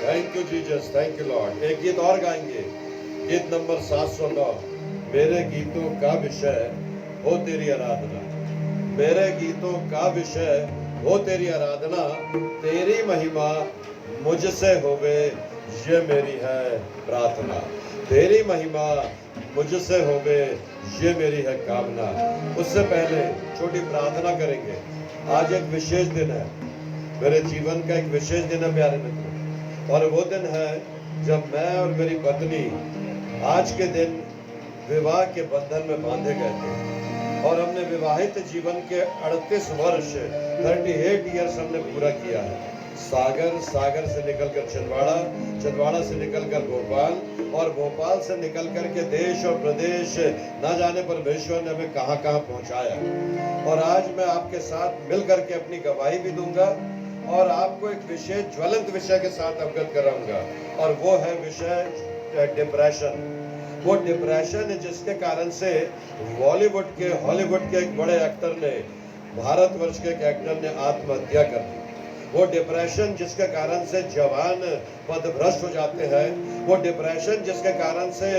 Thank you Jesus, thank you Lord. एक गीत और गाएंगे, गीत नंबर 709। मेरे गीतों का विषय हो तेरी आराधना, मेरे गीतों का विषय हो तेरी आराधना, तेरी महिमा मुझसे होवे ये मेरी है प्रार्थना, तेरी महिमा मुझसे होवे ये मेरी है कामना। उससे पहले छोटी प्रार्थना करेंगे। आज एक विशेष दिन है, मेरे जीवन का एक विशेष दिन है प्यारे मित्रों, और वो दिन है जब मैं और मेरी पत्नी आज के दिन विवाह के बंधन में बांधे गए थे, और हमने विवाहित जीवन के 38 वर्ष 38 ईयर्स हमने पूरा किया है। सागर से निकलकर छिंदवाड़ा, छिंदवाड़ा से निकलकर भोपाल, और भोपाल से निकल कर के देश और प्रदेश ना जाने परमेश्वर ने हमें कहां कहां पहुंचाया। और आज मैं आपके साथ मिल करके अपनी गवाही भी दूंगा और आपको एक विशेष ज्वलंत विषय के साथ अवगत कराऊंगा, और वो है विषय डिप्रेशन। वो डिप्रेशन जिसके कारण से बॉलीवुड के हॉलीवुड के एक बड़े एक्टर ने, भारतवर्ष के एक एक्टर ने आत्महत्या कर दी। वो डिप्रेशन जिसके कारण से जवान पदभ्रष्ट हो जाते हैं, वो डिप्रेशन जिसके कारण से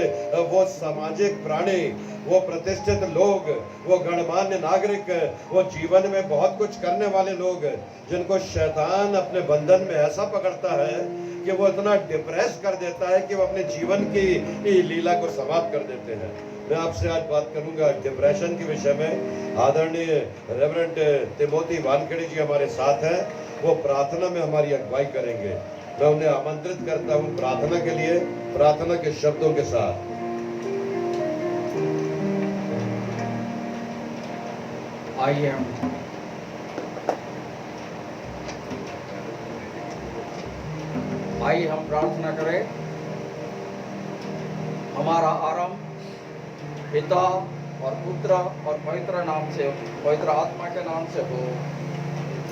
वो सामाजिक प्राणी, वो प्रतिष्ठित लोग, वो गणमान्य नागरिक, वो जीवन में बहुत कुछ करने वाले लोग, जिनको शैतान अपने बंधन में ऐसा पकड़ता है कि वो इतना डिप्रेस कर देता है कि वो अपने जीवन की लीला को समाप्त कर देते हैं। मैं आपसे आज बात करूंगा डिप्रेशन के विषय में। आदरणीय रेवरेंड तिमोथी वानखेड़े जी हमारे साथ हैं, वो प्रार्थना में हमारी अगुवाई करेंगे। मैं उन्हें आमंत्रित करता हूं प्रार्थना के लिए, प्रार्थना के शब्दों के साथ। आइए हम आइए हम प्रार्थना करें। हमारा आरंभ पिता और पुत्र और पवित्र नाम से, पवित्र आत्मा के नाम से हो।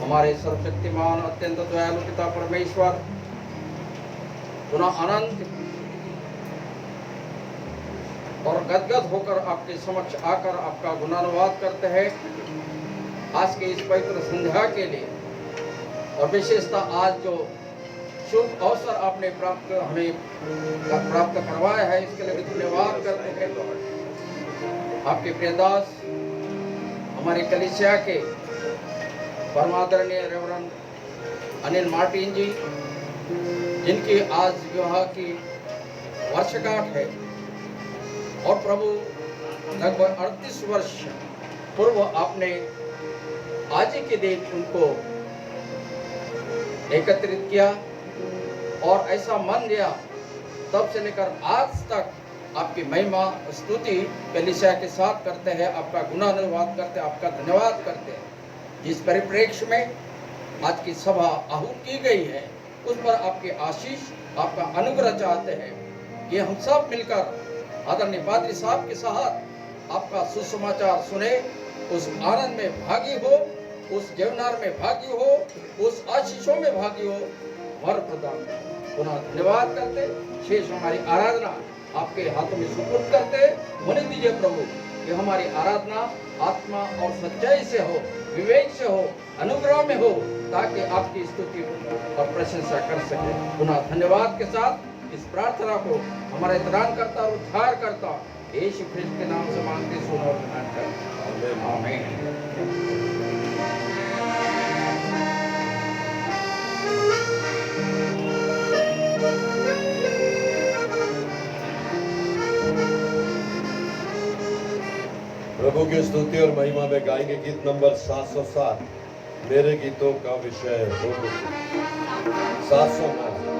हमारे सर्वशक्तिमान अत्यंत दयालु पिता परमेश्वर, पुनः अनंत और गदगद होकर आपके समक्ष आकर आपका गुणानुवाद करते हैं आज के इस पवित्र संध्या के लिए, और विशेषतः आज जो शुभ अवसर आपने हमें प्राप्त करवाया है, इसके लिए धन्यवाद करते हैं। आपके प्रियदास हमारे कलीसिया के परमादरणीय रेवरेंड अनिल मार्टिन जी, जिनकी आज विवाह की वर्षगांठ है, और प्रभु लगभग 38 वर्ष पूर्व आपने आज ही के दिन उनको एकत्रित किया और ऐसा मन लिया, तब से लेकर आज तक आपकी महिमा स्तुति कलीसिया के साथ करते हैं, आपका गुणानुवाद करते हैं, आपका धन्यवाद करते हैं। जिस परिप्रेक्ष्य में आज की सभा आहूत की गई है, उस पर आपके आशीष, आपका अनुग्रह चाहते हैं कि हम सब मिलकर आदरणीय पादरी साहब के साथ आपका सुसमाचार सुने, उस आनंद में भागी हो, उस जीवनार में भागी हो, उस आशीषों में भागी हो, वर प्रदान। पुनः धन्यवाद करते, शेष हमारी आराधना आपके हाथों में सुपुर्द करते। होने दीजिए प्रभु कि हमारी आराधना आत्मा और सच्चाई से हो, विवेक से हो, अनुग्रह में हो, ताकि आपकी स्तुति और प्रशंसा कर सके। पुनः धन्यवाद के साथ इस प्रार्थना को हमारे त्राणकर्ता और उद्धारकर्ता यीशु ख्रिस्त के नाम से मांगते सुनो और विनम्र आमीन। प्रभु की स्तुति और महिमा में गाएंगे गीत नंबर 707, मेरे गीतों का विषय हो। 709।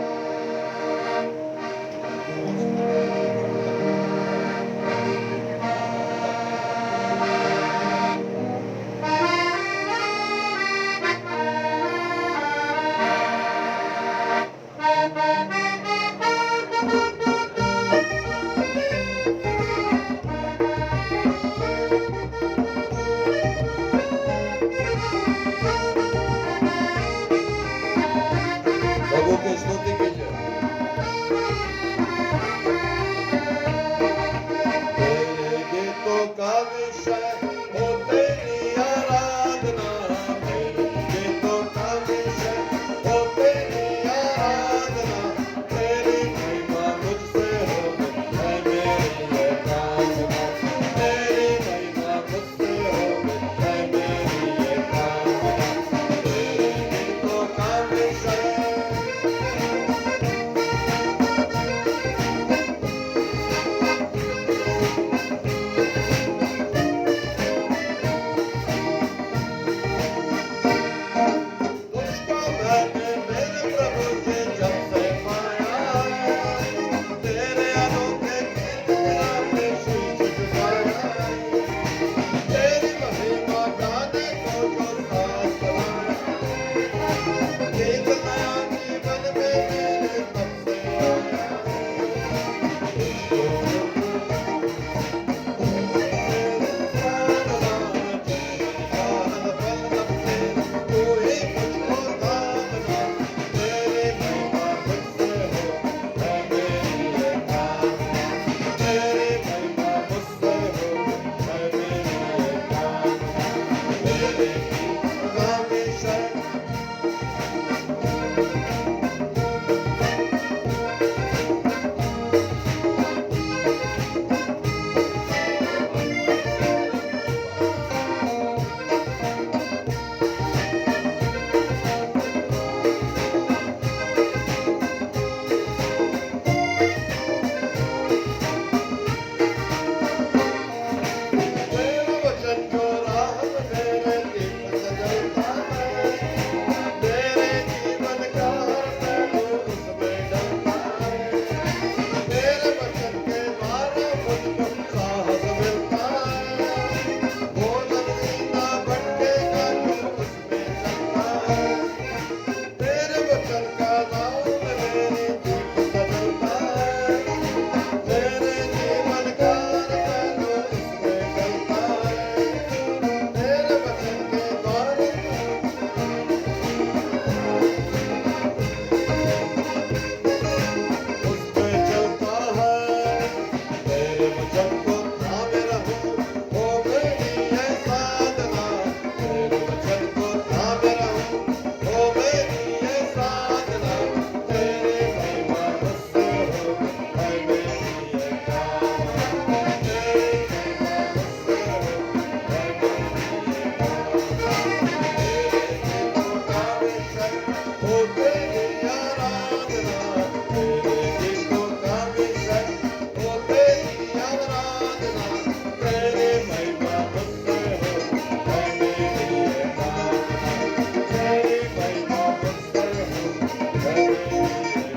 हो तेरी आराधना, मेरे गीतों का विषय हो तेरी आराधना, तेरी महिमा मुझसे हो, है मेरी ये प्रार्थना, तेरी महिमा मुझसे हो, है मेरी ये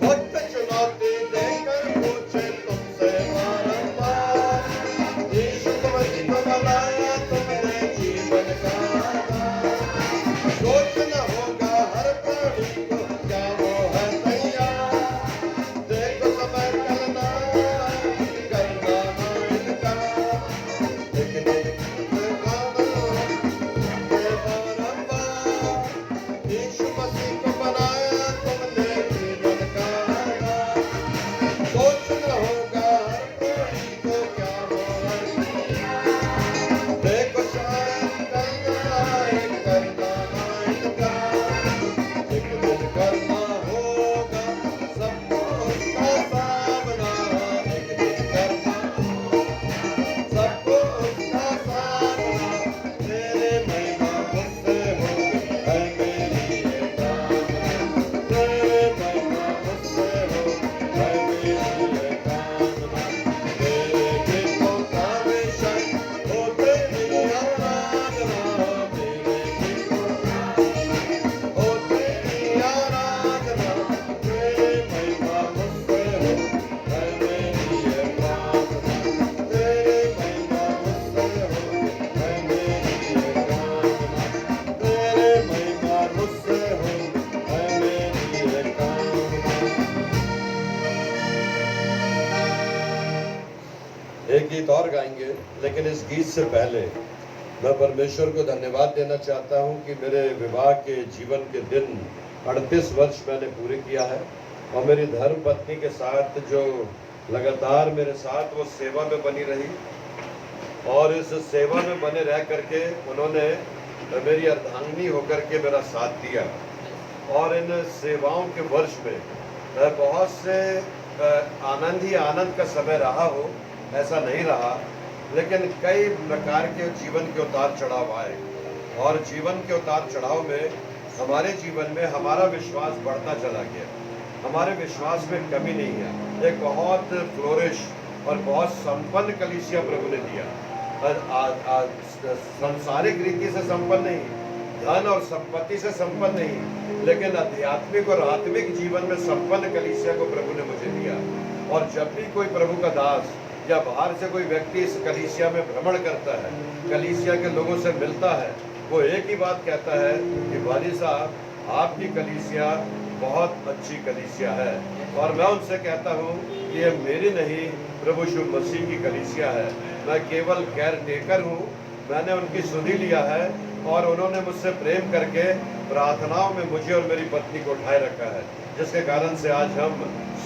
वक्त चुनौती देकर पूछे तुमसे बारंबार, यीशु मसीह को बुलाया तुमने जीवन का आधार। सोचना होगा हर प्राणी को क्या वो है तैयार, देखो समय करना करना ना इनकार, लेकिन यीशु मसीह को बनाया तुमने जीवन का आधार। सोचना होगा हर प्राणी को क्या वो है तैयार, देखो शायद करना ना इनकार, एक दिन करना होगा सबको उसका सामना, एक दिन करना सबको उसका सामना, तेरे महिमा मुझसे हो, है मेरी ये प्रार्थना, तेरे महिमा मुझसे हो, है मेरी ये प्रार्थना, तेरे गीतों का विषय हो तेरी आराधना, मेरे गीतों का हो तेरी आराधना, तेरे महिमा मुझसे हो, है मेरी ये प्रार्थना, तेरे महिमा मुझसे हो, है मेरी ये प्रार्थना, तेरे महिमा मुझसे हो, है मेरी ये प्रार्थना। एक गीत और गाएंगे, लेकिन इस गीत से पहले मैं परमेश्वर को धन्यवाद देना चाहता हूं कि मेरे विवाह के जीवन के दिन 38 वर्ष मैंने पूरे किया है, और मेरी धर्म पत्नी के साथ जो लगातार मेरे साथ वो सेवा में बनी रही, और इस सेवा में बने रह करके उन्होंने मेरी अर्धांगिनी होकर के मेरा साथ दिया। और इन सेवाओं के वर्ष में बहुत से आनंद ही आनंद का समय रहा हो, ऐसा नहीं रहा, लेकिन कई प्रकार के जीवन के उतार चढ़ाव आए, और जीवन के उतार चढ़ाव में हमारे जीवन में हमारा विश्वास बढ़ता चला गया, हमारे विश्वास में कमी नहीं है। एक बहुत फ्लोरिश और बहुत संपन्न कलीसिया प्रभु ने दिया, सांसारिक रीति से संपन्न नहीं, धन और संपत्ति से संपन्न नहीं, लेकिन आध्यात्मिक और आत्मिक जीवन में संपन्न कलीसिया को प्रभु ने मुझे दिया। और जब भी कोई प्रभु का दास या बाहर से कोई व्यक्ति इस कलीसिया में भ्रमण करता है, कलीसिया के लोगों से मिलता है, वो एक ही बात कहता है कि वाली साहब, आपकी कलीसिया बहुत अच्छी कलीसिया है। और मैं उनसे कहता हूँ, ये मेरी नहीं, प्रभु यीशु मसीह की कलीसिया है, मैं केवल केयर टेकर हूँ। मैंने उनकी सुधि लिया है, और उन्होंने मुझसे प्रेम करके प्रार्थनाओं में मुझे और मेरी पत्नी को उठाए रखा है, जिसके कारण से आज हम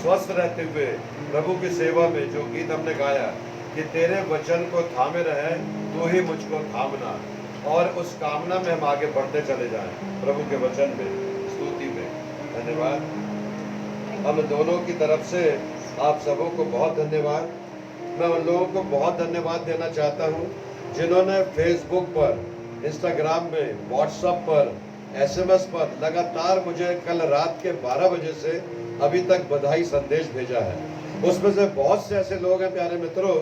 स्वस्थ रहते हुए प्रभु की सेवा में, जो गीत हमने गाया कि तेरे वचन को थामे रहे तो ही मुझको थामना, और उस कामना में हम आगे बढ़ते चले जाएं प्रभु के वचन में, स्तुति में। धन्यवाद हम दोनों की तरफ से आप सबों को बहुत धन्यवाद। मैं उन लोगों को बहुत धन्यवाद देना चाहता हूं जिन्होंने फेसबुक पर, इंस्टाग्राम में, व्हाट्सएप पर, एसएमएस पर लगातार मुझे कल रात के 12 बजे से अभी तक बधाई संदेश भेजा है। उसमें से बहुत से ऐसे लोग हैं प्यारे मित्रों,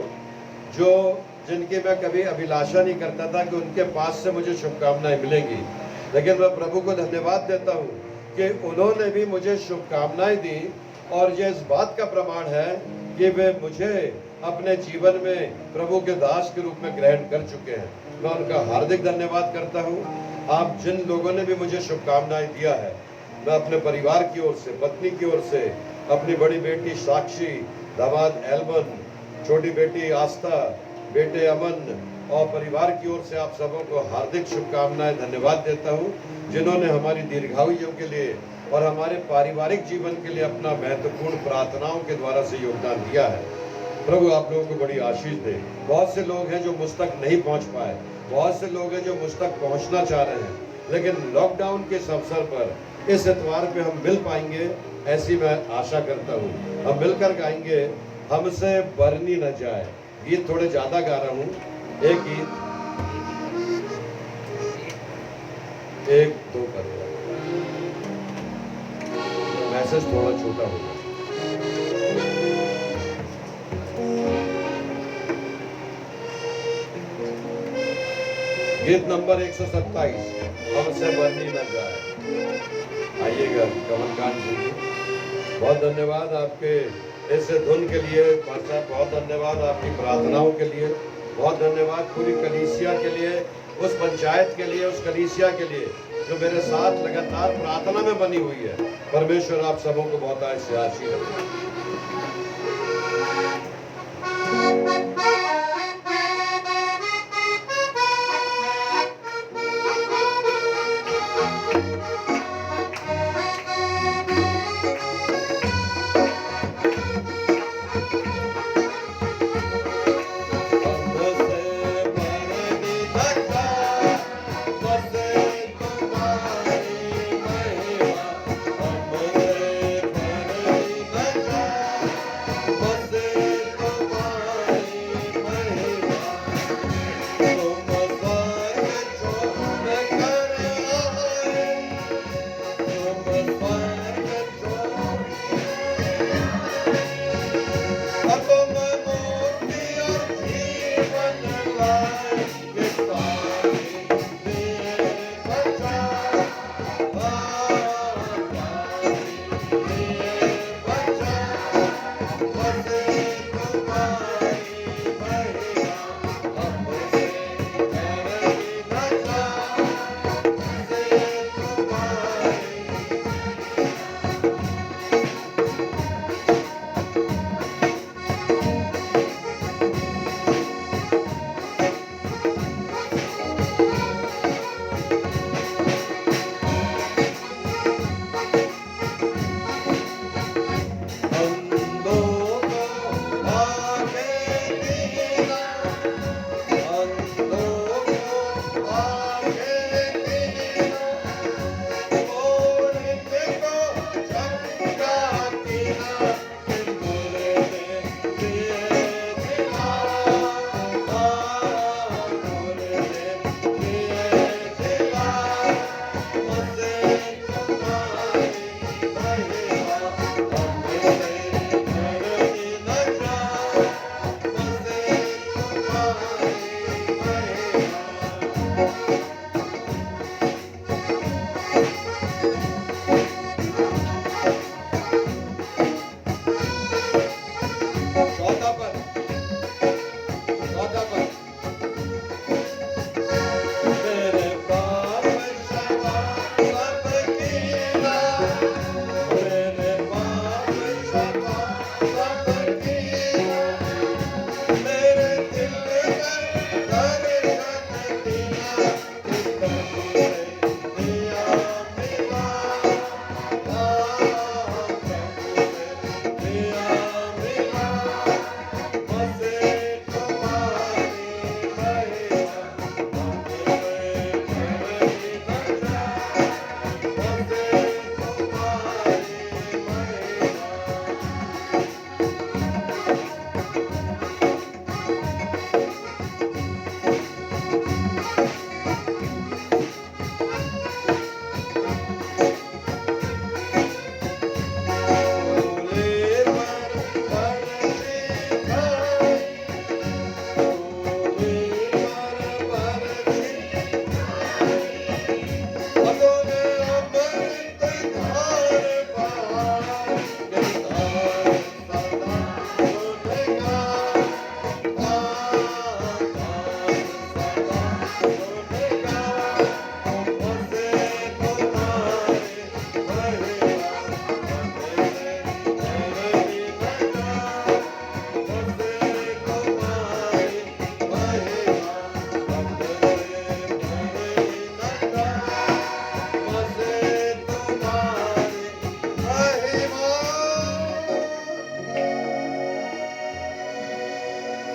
जो जिनकी मैं कभी अभिलाषा नहीं करता था कि उनके पास से मुझे शुभकामनाएं मिलेंगी, लेकिन मैं प्रभु को धन्यवाद देता हूं कि उन्होंने भी मुझे शुभकामनाएं दी, और ये इस बात का प्रमाण है कि वे मुझे अपने जीवन में प्रभु के दास के रूप में ग्रहण कर चुके हैं। मैं उनका हार्दिक धन्यवाद करता हूं। आप जिन लोगों ने भी मुझे शुभकामनाएं दिया है, मैं अपने परिवार की ओर से, पत्नी की ओर से, अपनी बड़ी बेटी साक्षी, दामाद एल्बन, छोटी बेटी आस्था, बेटे अमन और परिवार की ओर से आप सबों को हार्दिक शुभकामनाएं, धन्यवाद देता हूं, जिन्होंने हमारी दीर्घायु के लिए और हमारे पारिवारिक जीवन के लिए अपना महत्वपूर्ण प्रार्थनाओं के द्वारा से योगदान दिया है। प्रभु आप लोगों को बड़ी आशीष दे। बहुत से लोग हैं जो मुझ तक नहीं पहुंच पाए, बहुत से लोग हैं जो मुझ तक पहुंचना चाह रहे हैं, लेकिन लॉकडाउन के इस अवसर पर इस इतवार पे हम मिल पाएंगे, ऐसी मैं आशा करता हूँ। हम मिलकर गाएंगे हमसे बरनी न जाए। गीत थोड़े ज़्यादा गा रहा हूँ, एक गीत एक दो कर रहा हूँ। मैसेज थोड़ा छोटा होगा। गीत नंबर 127, हमसे बरनी न जाए। आइएगा कमलकांत जी, बहुत धन्यवाद आपके इस धुन के लिए, बहुत धन्यवाद आपकी प्रार्थनाओं के लिए, बहुत धन्यवाद पूरी कलीसिया के लिए, उस पंचायत के लिए, उस कलीसिया के लिए जो मेरे साथ लगातार प्रार्थना में बनी हुई है। परमेश्वर आप सबों को बहुत ऐसे आशीर्वाद दें।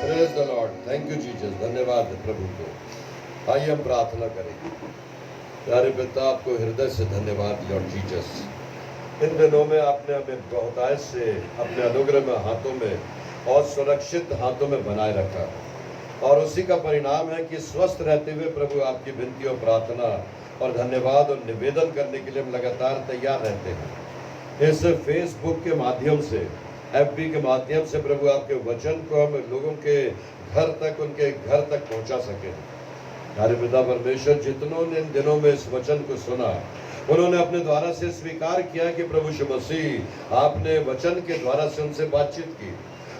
Praise the Lord, thank you Jesus, धन्यवाद प्रभु को। आइए हम प्रार्थना करेंगे। प्यारे पिता, आपको हृदय से धन्यवाद लॉर्ड जीसस। इन दिनों में आपने हमें बहुतायत से अपने अनुग्रह में हाथों में और सुरक्षित हाथों में बनाए रखा, और उसी का परिणाम है कि स्वस्थ रहते हुए प्रभु आपकी विनती और प्रार्थना और धन्यवाद और निवेदन करने के लिए हम लगातार तैयार रहते हैं। इस फेसबुक के माध्यम से, FB के माध्यम से प्रभु आपके वचन को हम लोगों के घर तक, उनके घर तक पहुंचा सके। हमारे पिता परमेश्वर, जितनों ने इन दिनों में इस वचन को सुना, उन्होंने अपने द्वारा से स्वीकार किया कि प्रभु यीशु मसीह आपने वचन के द्वारा से उनसे बातचीत की।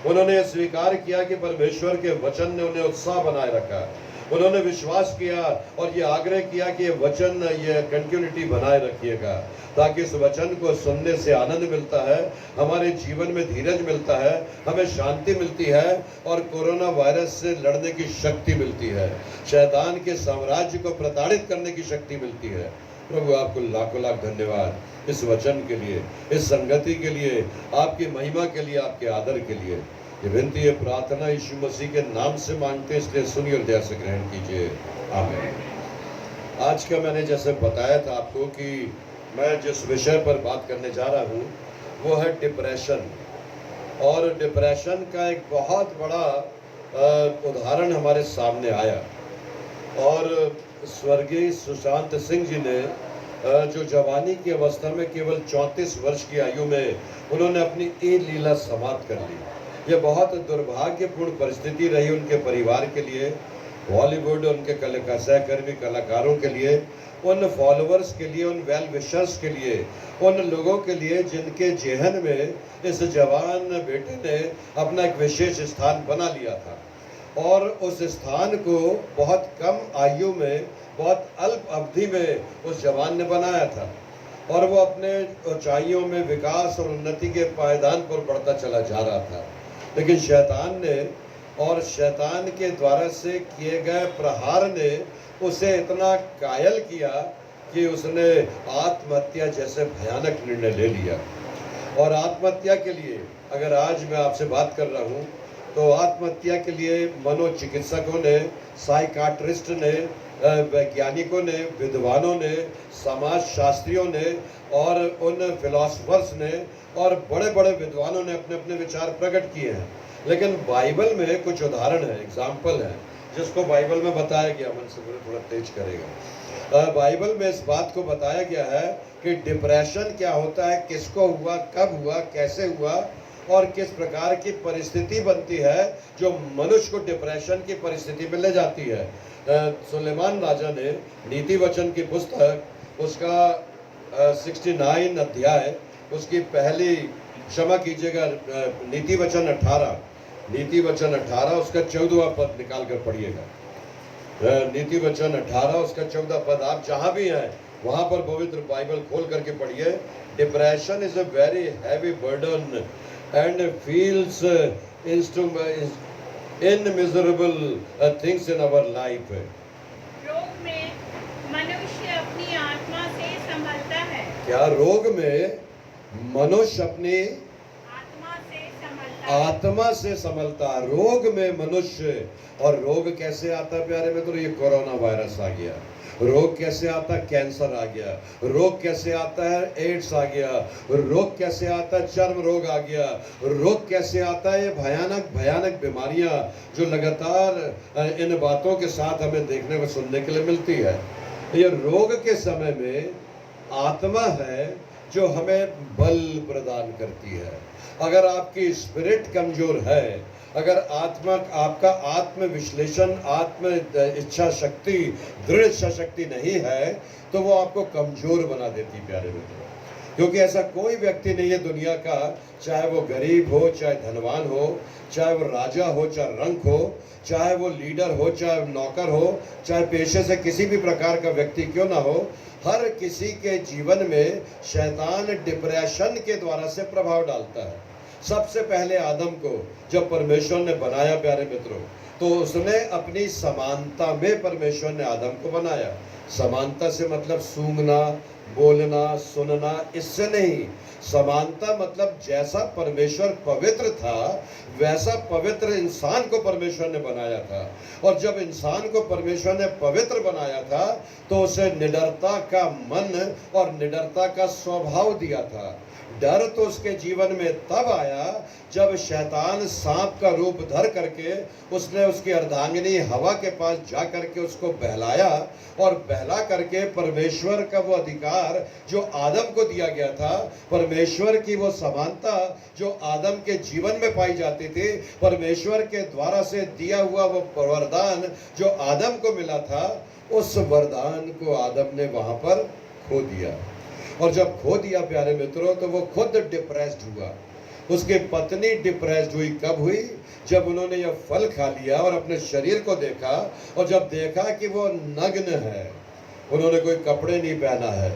उन्होंने स्वीकार किया कि परमेश्वर के वचन ने उन्हें उत्साह बनाए रखा। उन्होंने विश्वास किया और ये आग्रह किया कि ये वचन, ये कंटिन्यूटी बनाए रखिएगा, ताकि इस वचन को सुनने से आनंद मिलता है, हमारे जीवन में धीरज मिलता है, हमें शांति मिलती है और कोरोना वायरस से लड़ने की शक्ति मिलती है, शैतान के साम्राज्य को प्रताड़ित करने की शक्ति मिलती है। प्रभु आपको लाखों लाख धन्यवाद इस वचन के लिए, इस संगति के लिए, आपकी महिमा के लिए, आपके आदर के लिए। ये विनती है, प्रार्थना यीशु मसीह के नाम से मांगते हैं, इसलिए सुनिए और दया से ग्रहण कीजिए, आमीन। आज का मैंने जैसे बताया था आपको कि मैं जिस विषय पर बात करने जा रहा हूँ वो है डिप्रेशन। और डिप्रेशन का एक बहुत बड़ा उदाहरण हमारे सामने आया, और स्वर्गीय सुशांत सिंह जी ने जो जवानी की अवस्था में केवल 34 वर्ष की आयु में उन्होंने अपनी ए लीला समाप्त कर ली। यह बहुत दुर्भाग्यपूर्ण परिस्थिति रही उनके परिवार के लिए, बॉलीवुड, उनके सहकर्मी कलाकारों के लिए, उन फॉलोअर्स के लिए, उन वेल विशर्स के लिए, उन लोगों के लिए जिनके जेहन में इस जवान बेटे ने अपना एक विशेष स्थान बना लिया था, और उस स्थान को बहुत कम आयु में, बहुत अल्प अवधि में उस जवान ने बनाया था, और वो अपने ऊंचाइयों में विकास और उन्नति के पायदान पर बढ़ता चला जा रहा था। लेकिन शैतान ने और शैतान के द्वारा से किए गए प्रहार ने उसे इतना कायल किया कि उसने आत्महत्या जैसे भयानक निर्णय ले लिया। और आत्महत्या के लिए अगर आज मैं आपसे बात कर रहा हूँ तो आत्महत्या के लिए मनोचिकित्सकों ने, साइकाट्रिस्ट ने, वैज्ञानिकों ने, विद्वानों ने, समाज शास्त्रियों ने और उन फिलोसफर्स ने और बड़े बड़े विद्वानों ने अपने अपने विचार प्रकट किए हैं। लेकिन बाइबल में कुछ उदाहरण है, एग्जाम्पल है, जिसको बाइबल में बताया गया। मन से थोड़ा तेज करेगा। बाइबल में इस बात को बताया गया है कि डिप्रेशन क्या होता है, किसको हुआ, कब हुआ, कैसे हुआ और किस प्रकार की परिस्थिति बनती है जो मनुष्य को डिप्रेशन की परिस्थिति में ले जाती है। सुलेमान राजा ने नीति वचन की पुस्तक, उसका 69 अध्याय, उसकी पहली, क्षमा कीजिएगा, नीति वचन 18, उसका 14वां पद निकाल कर पढ़िएगा। नीति वचन 18 उसका 14 पद। आप जहाँ भी हैं वहाँ पर पवित्र बाइबल खोल करके पढ़िए। Depression is a very heavy burden and feels immeasurable things in our life. रोग में मनुष्य अपनी आत्मा से संभलता है। क्या रोग में मनुष्य अपनी आत्मा से संभलता है? रोग में मनुष्य। और रोग कैसे आता है प्यारे मित्रों? ये कोरोना वायरस आ गया। रोग कैसे आता है? कैंसर आ गया। रोग कैसे आता है? एड्स आ गया। रोग कैसे आता है? चर्म रोग आ गया। रोग कैसे आता है? ये भयानक भयानक बीमारियां जो लगातार इन बातों के साथ हमें देखने को सुनने के लिए मिलती है। ये रोग के समय में आत्मा है जो हमें बल प्रदान करती है। अगर आपकी स्पिरिट कमजोर है, अगर आत्मा, आपका आत्म विश्लेषण, आत्म इच्छा शक्ति, दृढ़ इच्छा शक्ति नहीं है तो वो आपको कमजोर बना देती प्यारे मित्रों। क्योंकि ऐसा कोई व्यक्ति नहीं है दुनिया का, चाहे वो गरीब हो, चाहे धनवान हो, चाहे वो राजा हो, चाहे रंक हो, चाहे वो लीडर हो, चाहे नौकर हो, चाहे पेशे से किसी भी प्रकार का व्यक्ति क्यों ना हो, हर किसी के जीवन में शैतान डिप्रेशन के द्वारा से प्रभाव डालता है। सबसे पहले आदम को जब परमेश्वर ने बनाया प्यारे मित्रों, तो उसने अपनी समानता में परमेश्वर ने आदम को बनाया। समानता से मतलब सूंघना, बोलना, सुनना, इससे नहीं। समानता मतलब जैसा परमेश्वर पवित्र था वैसा पवित्र इंसान को परमेश्वर ने बनाया था। और जब इंसान को परमेश्वर ने पवित्र बनाया था तो उसे निडरता का मन और निडरता का स्वभाव दिया था। डर तो उसके जीवन में तब आया जब शैतान सांप का रूप धर करके उसने उसकी अर्धांगिनी हवा के पास जा करके उसको बहलाया, और बहला करके परमेश्वर का वो अधिकार जो आदम को दिया गया था, परमेश्वर की वो समानता जो आदम के जीवन में पाई जाती थी, परमेश्वर के द्वारा से दिया हुआ वो वरदान जो आदम को मिला था, उस वरदान को आदम ने वहां पर खो दिया। और जब खो दिया प्यारे मित्रों, तो वो खुद डिप्रेस्ड हुआ। उसकी पत्नी डिप्रेस्ड हुई। कब हुई? जब उन्होंने यह फल खा लिया और अपने शरीर को देखा, और जब देखा कि वो नग्न है, उन्होंने कोई कपड़े नहीं पहना है,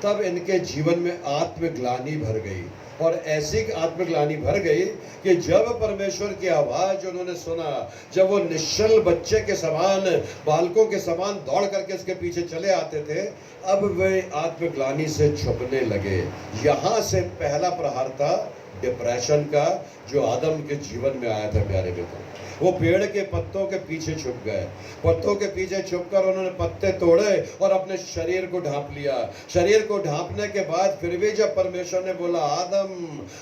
तब इनके जीवन में आत्मग्लानि भर गई। और ऐसी आत्मग्लानि भर गई कि जब परमेश्वर की आवाज उन्होंने सुना, जब वो निश्चल बच्चे के समान, बालकों के समान दौड़ करके उसके पीछे चले आते थे, अब वे आत्मग्लानि से छुपने लगे। यहां से पहला प्रहार था डिप्रेशन का, जो आदम के जीवन में आया था प्यारे मित्रों। वो पेड़ के पत्तों के पीछे छुप गए। पत्तों के पीछे छुपकर उन्होंने पत्ते तोड़े और अपने शरीर को ढांप लिया। शरीर को ढांपने के बाद फिर भी जब परमेश्वर ने बोला आदम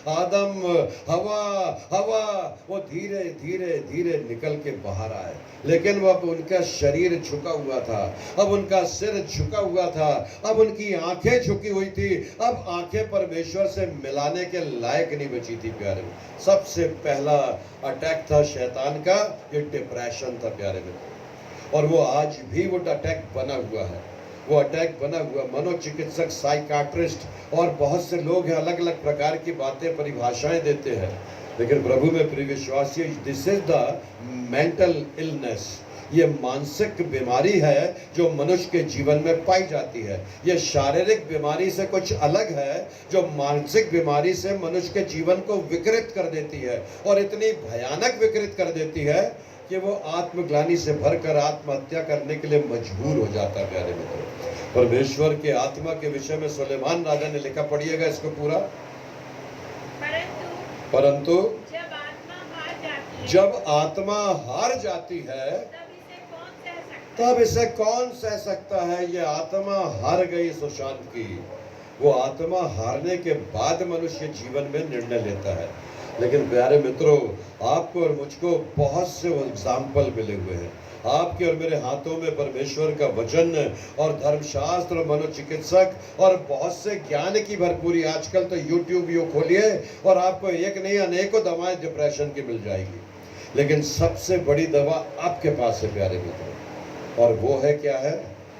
आदम, हवा हवा, वो धीरे धीरे धीरे निकल के बाहर आए। लेकिन वो अब उनका शरीर झुका हुआ था, अब उनका सिर झुका हुआ था, अब उनकी आंखें झुकी हुई थी। अब आंखें परमेश्वर से मिलाने के लायक नहीं बची थी प्यारे। सबसे पहला अटैक था शैतान का, ये डिप्रेशन था प्यारे मित्रों। और वो आज भी वो अटैक बना हुआ है। वो अटैक बना हुआ। मनोचिकित्सक, साइकाट्रिस्ट और बहुत से लोग हैं, अलग अलग प्रकार की बातें, परिभाषाएं देते हैं। लेकिन प्रभु में प्रिय विश्वासी, this is the mental illness. ये मानसिक बीमारी है जो मनुष्य के जीवन में पाई जाती है। ये शारीरिक बीमारी से कुछ अलग है, जो मानसिक बीमारी से मनुष्य के जीवन को विकृत कर देती है, और इतनी भयानक विकृत कर देती है कि वो आत्मग्लानि से भरकर आत्महत्या करने के लिए मजबूर हो जाता है प्यारे मित्रों। परमेश्वर के आत्मा के विषय में सुलेमान राजा ने लिखा, पढ़िएगा इसको पूरा। परंतु जब आत्मा हार जाती है तब इसे कौन सह सकता है। ये आत्मा हार गई सुशांत की। वो आत्मा हारने के बाद मनुष्य जीवन में निर्णय लेता है। लेकिन प्यारे मित्रों, आपको और मुझको बहुत से एग्जाम्पल मिले हुए हैं। आपके और मेरे हाथों में परमेश्वर का वचन और धर्मशास्त्र, मनोचिकित्सक और बहुत से ज्ञान की भरपूरी। आजकल तो यूट्यूब खोलिए और आपको एक नहीं अनेकों दवाएं डिप्रेशन की मिल जाएगी। लेकिन सबसे बड़ी दवा आपके पास है प्यारे मित्रों, और वो है क्या है?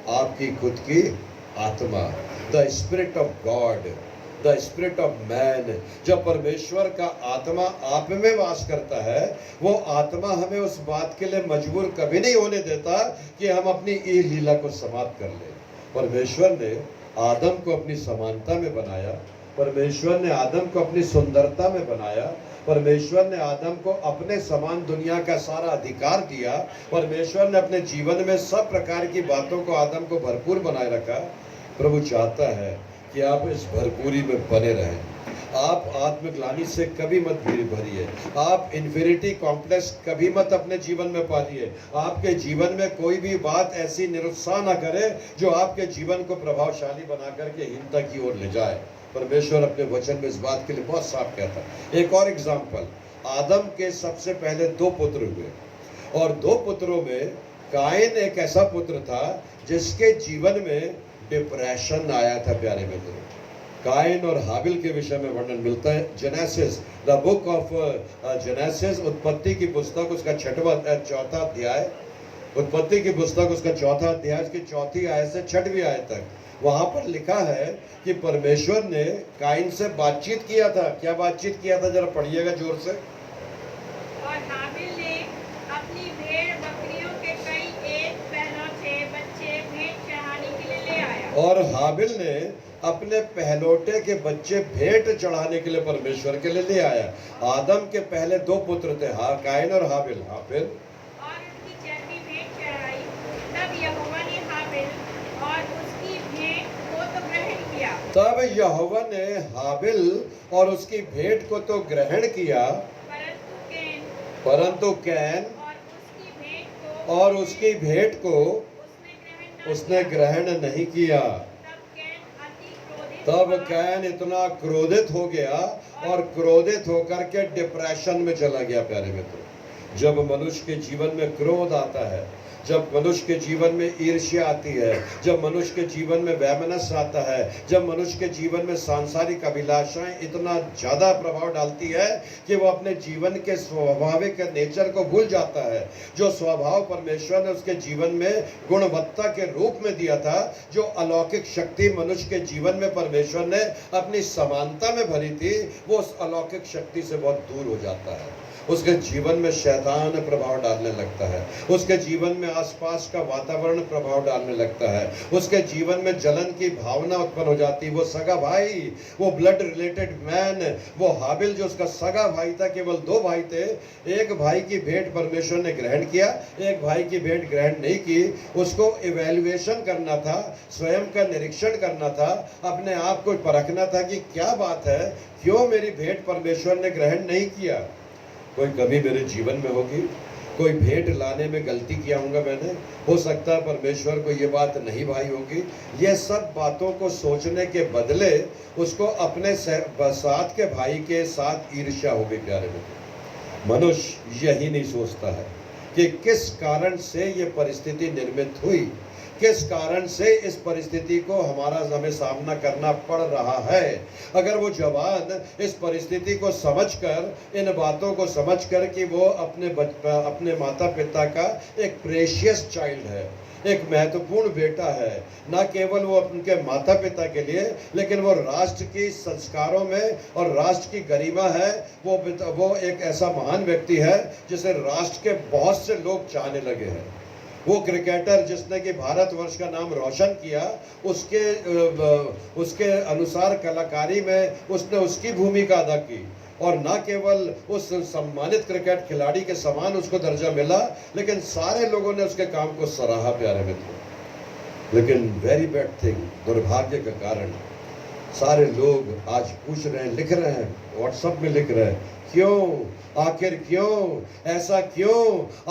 आपकी खुद की आत्मा। The spirit of God, the spirit of man. जब परमेश्वर का आत्मा आप में वास करता है, वो आत्मा हमें उस बात के लिए मजबूर कभी नहीं होने देता कि हम अपनी ई लीला को समाप्त कर लें। परमेश्वर ने आदम को अपनी समानता में बनाया, परमेश्वर ने आदम को अपनी सुंदरता में बनाया, परमेश्वर ने आदम को अपने समान दुनिया का सारा अधिकार दिया, परमेश्वर ने अपने जीवन में सब प्रकार की बातों को आदम को भरपूर बनाए रखा। प्रभु चाहता है कि आप इस भरपूरी में बने रहें। आप आत्मग्लानि से कभी मत भरिए। आप इन्फीरिटी कॉम्प्लेक्स कभी मत अपने जीवन में पालिए। आपके जीवन में कोई भी बात ऐसी निरुत्साह न करे जो आपके जीवन को प्रभावशाली बना करके हीनता की ओर ले जाए। परमेश्वर अपने वचन में इस बात के लिए बहुत साफ कहता है। एक और एग्जाम्पल, आदम के सबसे पहले 2 पुत्र हुए, और 2 पुत्रों में कायन एक ऐसा पुत्र था जिसके जीवन में डिप्रेशन आया था प्यारे मित्रों। कायन और हाबिल के विषय में वर्णन मिलता है genesis, the book of genesis, उत्पत्ति की पुस्तक, उसका 4वां अध्याय, उत्पत्ति की पुस्तक उसका 4वां अध्याय, उसकी 4वीं आयत से 6वीं आयत तक। वहां पर लिखा है कि परमेश्वर ने कायन से बातचीत किया था। क्या बातचीत किया था, जरा पढ़िएगा जोर से। और हाबिल ने अपनी भेड़ बकरियों के कई एक पहलौठे बच्चे भेंट चढ़ाने के लिए ले आया। और हाबिल ने अपने पहलौठे के बच्चे भेंट चढ़ाने के लिए परमेश्वर के लिए ले आया। आदम के पहले 2 पुत्र थे, कायन और हाबिल। और उनकी चर्बी भेंट चढ़ाई। तब यहोवा ने हाबिल और तब यहोवा ने हाबिल और उसकी भेंट को तो ग्रहण किया, परंतु कैन और उसकी भेंट को उसने ग्रहण नहीं किया। तब कैन इतना क्रोधित हो गया और क्रोधित होकर के डिप्रेशन में चला गया। प्यारे मित्रों, जब मनुष्य के जीवन में क्रोध आता है, जब मनुष्य के जीवन में ईर्ष्या आती है, जब मनुष्य के जीवन में वैमनस्य आता है, जब मनुष्य के जीवन में सांसारिक अभिलाषाएं इतना ज्यादा प्रभाव डालती है कि वो अपने जीवन के स्वाभाविक नेचर को भूल जाता है। जो स्वभाव परमेश्वर ने उसके जीवन में गुणवत्ता के रूप में दिया था, जो अलौकिक शक्ति मनुष्य के जीवन में परमेश्वर ने अपनी समानता में भरी थी, वो उस अलौकिक शक्ति से बहुत दूर हो जाता है। उसके जीवन में शैतान प्रभाव डालने लगता है, उसके जीवन में आसपास का वातावरण प्रभाव डालने लगता है, उसके जीवन में जलन की भावना उत्पन्न हो जाती है। वो सगा भाई, वो ब्लड रिलेटेड मैन, वो हाबिल जो उसका सगा भाई था, केवल 2 भाई थे। एक भाई की भेंट परमेश्वर ने ग्रहण किया, एक भाई की भेंट ग्रहण नहीं की। उसको इवैल्यूएशन करना था, स्वयं का निरीक्षण करना था, अपने आप को परखना था कि क्या बात है, क्यों मेरी भेंट परमेश्वर ने ग्रहण नहीं किया। कोई कमी मेरे जीवन में होगी, कोई भेंट लाने में गलती किया होगा मैंने, हो सकता है परमेश्वर को ये बात नहीं भाई होगी। ये सब बातों को सोचने के बदले उसको अपने साथ के भाई के साथ ईर्ष्या हो गई। प्यारे मित्र, मनुष्य यही नहीं सोचता है कि किस कारण से ये परिस्थिति निर्मित हुई, किस कारण से इस परिस्थिति को हमें सामना करना पड़ रहा है। अगर वो जवान इस परिस्थिति को समझकर, इन बातों को समझकर कि वो अपने माता पिता का एक प्रेशियस चाइल्ड है, एक महत्वपूर्ण बेटा है, न केवल वो उनके माता पिता के लिए, लेकिन वो राष्ट्र की संस्कारों में और राष्ट्र की गरिमा है। वो एक ऐसा महान व्यक्ति है जिसे राष्ट्र के बहुत से लोग चाहने लगे हैं। वो क्रिकेटर जिसने कि भारतवर्ष का नाम रोशन किया, उसके अनुसार कलाकारी में उसने उसकी भूमिका अदा की, और न केवल उस सम्मानित क्रिकेट खिलाड़ी के समान उसको दर्जा मिला, लेकिन सारे लोगों ने उसके काम को सराहा। प्यारे मित्रों, लेकिन वेरी बैड थिंग, दुर्भाग्य के कारण सारे लोग आज पूछ रहे हैं, लिख रहे हैं, व्हाट्सएप में लिख रहे हैं, क्यों, आखिर क्यों, ऐसा क्यों,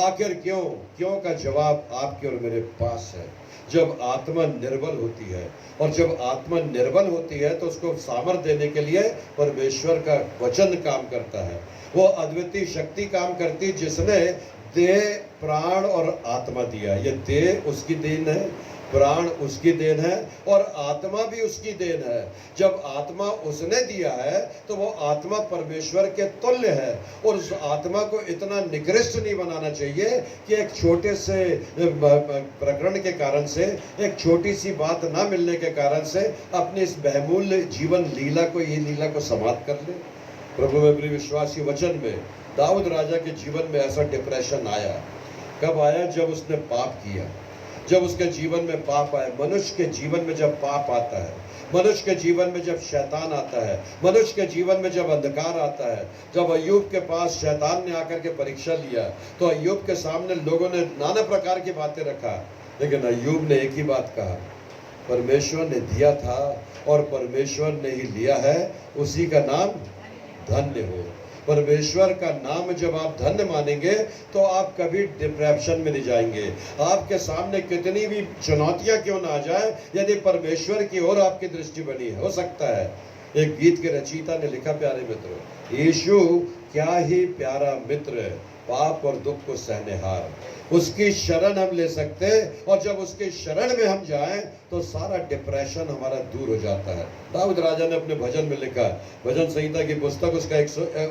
आखिर क्यों। क्यों का जवाब आपके और मेरे पास है। जब आत्मा निर्बल होती है, और जब आत्मा निर्बल होती है तो उसको सामर्थ देने के लिए परमेश्वर का वचन काम करता है। वो अद्वितीय शक्ति काम करती जिसने देह, प्राण और आत्मा दिया। ये देह उसकी देन है, प्राण उसकी देन है, और आत्मा भी उसकी देन है। जब आत्मा उसने दिया है तो वो आत्मा परमेश्वर के तुल्य है, और उस आत्मा को इतना निकृष्ट नहीं बनाना चाहिए कि एक छोटे से प्रकरण के कारण से, एक छोटी सी बात ना मिलने के कारण से अपनी इस बहुमूल्य जीवन लीला को, ये लीला को समाप्त कर ले। प्रभु में प्रिय विश्वासी, वचन में दाऊद राजा के जीवन में ऐसा डिप्रेशन आया। कब आया? जब उसने पाप किया, जब उसके जीवन में पाप आया। मनुष्य के जीवन में जब पाप आता है, मनुष्य के जीवन में जब शैतान आता है, मनुष्य के जीवन में जब अंधकार आता है, जब अय्यूब के पास शैतान ने आकर के परीक्षा लिया तो अय्यूब के सामने लोगों ने नाना प्रकार की बातें रखा, लेकिन अय्यूब ने एक ही बात कहा, परमेश्वर ने दिया था और परमेश्वर ने ही लिया है, उसी का नाम धन्य हो। परमेश्वर का नाम जब आप धन्य मानेंगे तो आप कभी डिप्रेशन में नहीं जाएंगे। आपके सामने कितनी भी चुनौतियां क्यों ना आ जाए, यदि परमेश्वर की ओर आपकी दृष्टि बनी है, हो सकता है। एक गीत के रचयिता ने लिखा, प्यारे मित्रों, यीशु क्या ही प्यारा मित्र है, पाप और दुख को सहनेहार, उसकी शरण हम ले सकते हैं, और जब उसकी शरण में हम जाएं तो सारा डिप्रेशन हमारा दूर हो जाता है। दाऊद राजा ने अपने भजन में लिखा, भजन संहिता की पुस्तक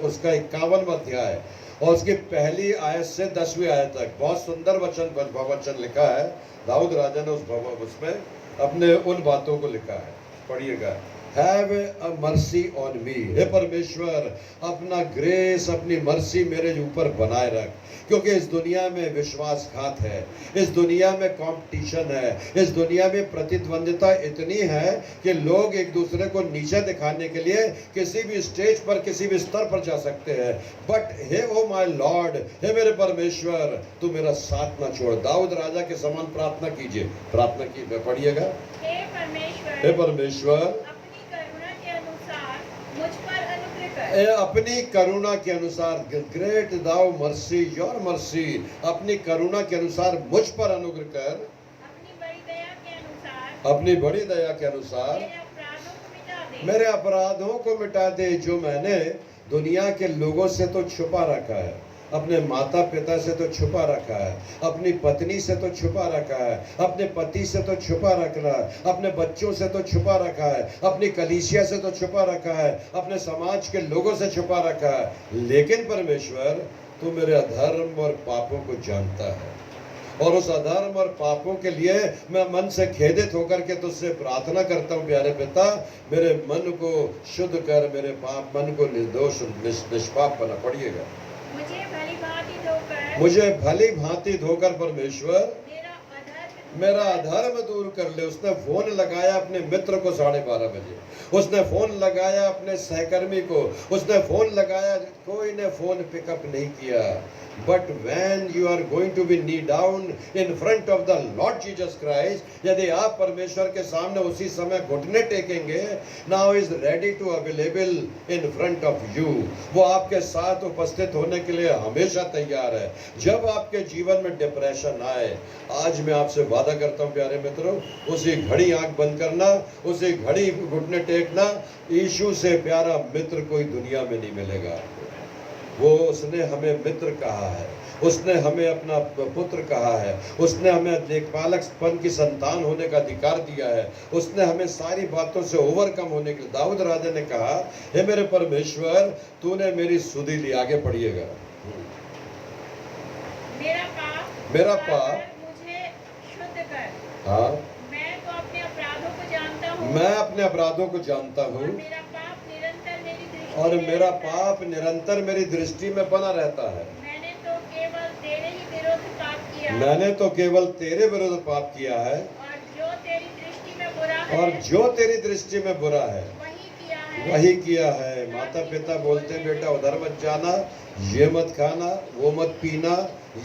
उसका 51वां अध्याय और उसकी पहली आयत से 10वीं आयत तक बहुत सुंदर वचन लिखा है। दाऊद राजा ने उसमें अपने उन बातों को लिखा है, पढ़िएगा। Have a mercy on me, हे परमेश्वर अपना ग्रेस, अपनी मर्सी मेरे ऊपर बनाए रख, क्योंकि इस दुनिया में विश्वासघात है, इस दुनिया में कंपटीशन है, इस दुनिया में प्रतिद्वंदिता इतनी है कि लोग एक दूसरे को नीचे दिखाने के लिए किसी भी स्टेज पर, किसी भी स्तर पर जा सकते हैं, but hey oh my lord, हे मेरे परमेश्वर, तू मेरा साथ ना छोड़। दाऊद राजा के समान प्रार्थना कीजिए, प्रार्थना की पढ़िएगा। हे परमेश्वर अपनी करुणा के अनुसार, great thou mercy, your mercy, अपनी करुणा के अनुसार मुझ पर अनुग्रह कर, अपनी बड़ी दया के अनुसार अपनी बड़ी दया के अनुसार मेरे अपराधों को मिटा दे। मेरे अपराधों को मिटा दे, जो मैंने दुनिया के लोगों से तो छुपा रखा है, अपने माता पिता से तो छुपा रखा है, अपनी पत्नी से तो छुपा रखा है, अपने पति से तो छुपा रखा है, अपने बच्चों से तो छुपा रखा है, अपनी कलीसिया से तो छुपा रखा है, अपने समाज के लोगों से छुपा रखा है। लेकिन परमेश्वर, तू मेरे अधर्म और पापों को जानता है, और उस अधर्म और पापों के लिए मैं मन से खेदित होकर के तुझसे प्रार्थना करता हूँ। प्यारे पिता, मेरे मन को शुद्ध कर, मेरे पाप मन को निर्दोष निष्पाप बना पड़िएगा। मुझे भली भांति धोकर परमेश्वर मेरा अधर्म दूर कर ले। उसने फोन लगाया अपने मित्र को 12:30 बजे, उसने फोन लगाया अपने सहकर्मी को, उसने फोन लगाया, कोई ने फोन पिकअप नहीं किया। But when you are going to be knee down in front of the lord Jesus Christ, यदि आप परमेश्वर के सामने उसी समय घुटने टेकेंगे, now is ready to available in front of you. वो आपके साथ उपस्थित होने के लिए हमेशा तैयार है। जब आपके जीवन में डिप्रेशन आए, आज मैं आपसे वादा करता हूँ प्यारे मित्रों, उसी घड़ी आंख बंद करना, उसी घड़ी घुटने टेकना। यीशु से प्यारा मित्र कोई दुनिया में नहीं मिलेगा। वो उसने हमें मित्र कहा है, उसने हमें अपना पुत्र कहा है, उसने हमें देखभालकपन की संतान होने का अधिकार दिया है, उसने हमें सारी बातों से ओवरकम होने के लिए। दाऊद राजा ने कहा, हे मेरे परमेश्वर, तूने मेरी सुधि ली। आगे पढ़िएगा। मेरा पाप मुझे शुद्ध कर। हाँ, मैं तो अपने अपराधों को जानता हूँ। मैं अपने अपराधों को जानता हूँ, और मेरा पाप निरंतर मेरी दृष्टि में बना रहता है। मैंने तो केवल तेरे ही विरुद्ध पाप किया। मैंने तो केवल तेरे विरुद्ध पाप किया है, और जो तेरी दृष्टि में बुरा है, और जो तेरी दृष्टि में बुरा है वही वही किया है। किया है। माता पिता बोलते हैं, बेटा उधर मत जाना, ये मत खाना, वो मत पीना,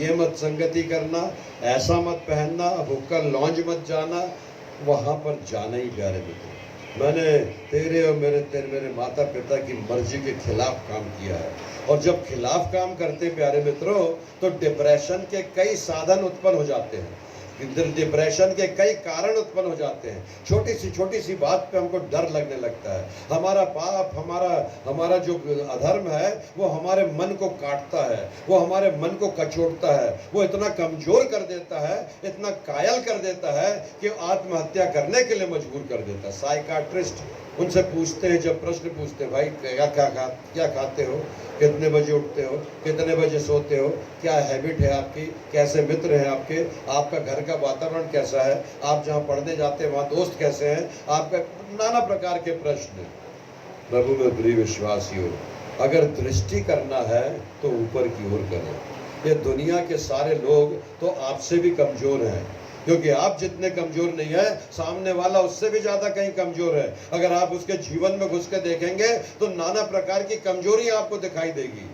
ये मत संगति करना, ऐसा मत पहनना, हुक्का लॉन्ज मत जाना, वहां पर जाना ही प्यारे मित्र। मैंने तेरे और मेरे माता पिता की मर्जी के खिलाफ काम किया है। और जब खिलाफ काम करते प्यारे मित्रों, तो डिप्रेशन के कई साधन उत्पन्न हो जाते हैं, डिप्रेशन के कई कारण उत्पन्न हो जाते हैं। छोटी सी बात पे हमको डर लगने लगता है। हमारा पाप, हमारा जो अधर्म है, वो हमारे मन को काटता है, वो हमारे मन को कचोटता है, वो इतना कमजोर कर देता है, इतना कायल कर देता है कि आत्महत्या करने के लिए मजबूर कर देता है। साइकाट्रिस्ट उनसे पूछते हैं, जब प्रश्न पूछते हैं, भाई क्या खाते हो, कितने बजे उठते हो, कितने बजे सोते हो, क्या हैबिट है आपकी, कैसे मित्र हैं आपके, आपका घर का वातावरण कैसा है, आप जहाँ पढ़ने जाते हैं वहाँ दोस्त कैसे हैं, आपका नाना प्रकार के प्रश्न। प्रभु में प्रिय विश्वासियों, अगर दृष्टि करना है तो ऊपर की ओर करें। ये दुनिया के सारे लोग तो आपसे भी कमजोर हैं, क्योंकि आप जितने कमजोर नहीं है, सामने वाला उससे भी ज्यादा कहीं कमजोर है। अगर आप उसके जीवन में घुस के देखेंगे तो नाना प्रकार की कमजोरी आपको दिखाई देगी।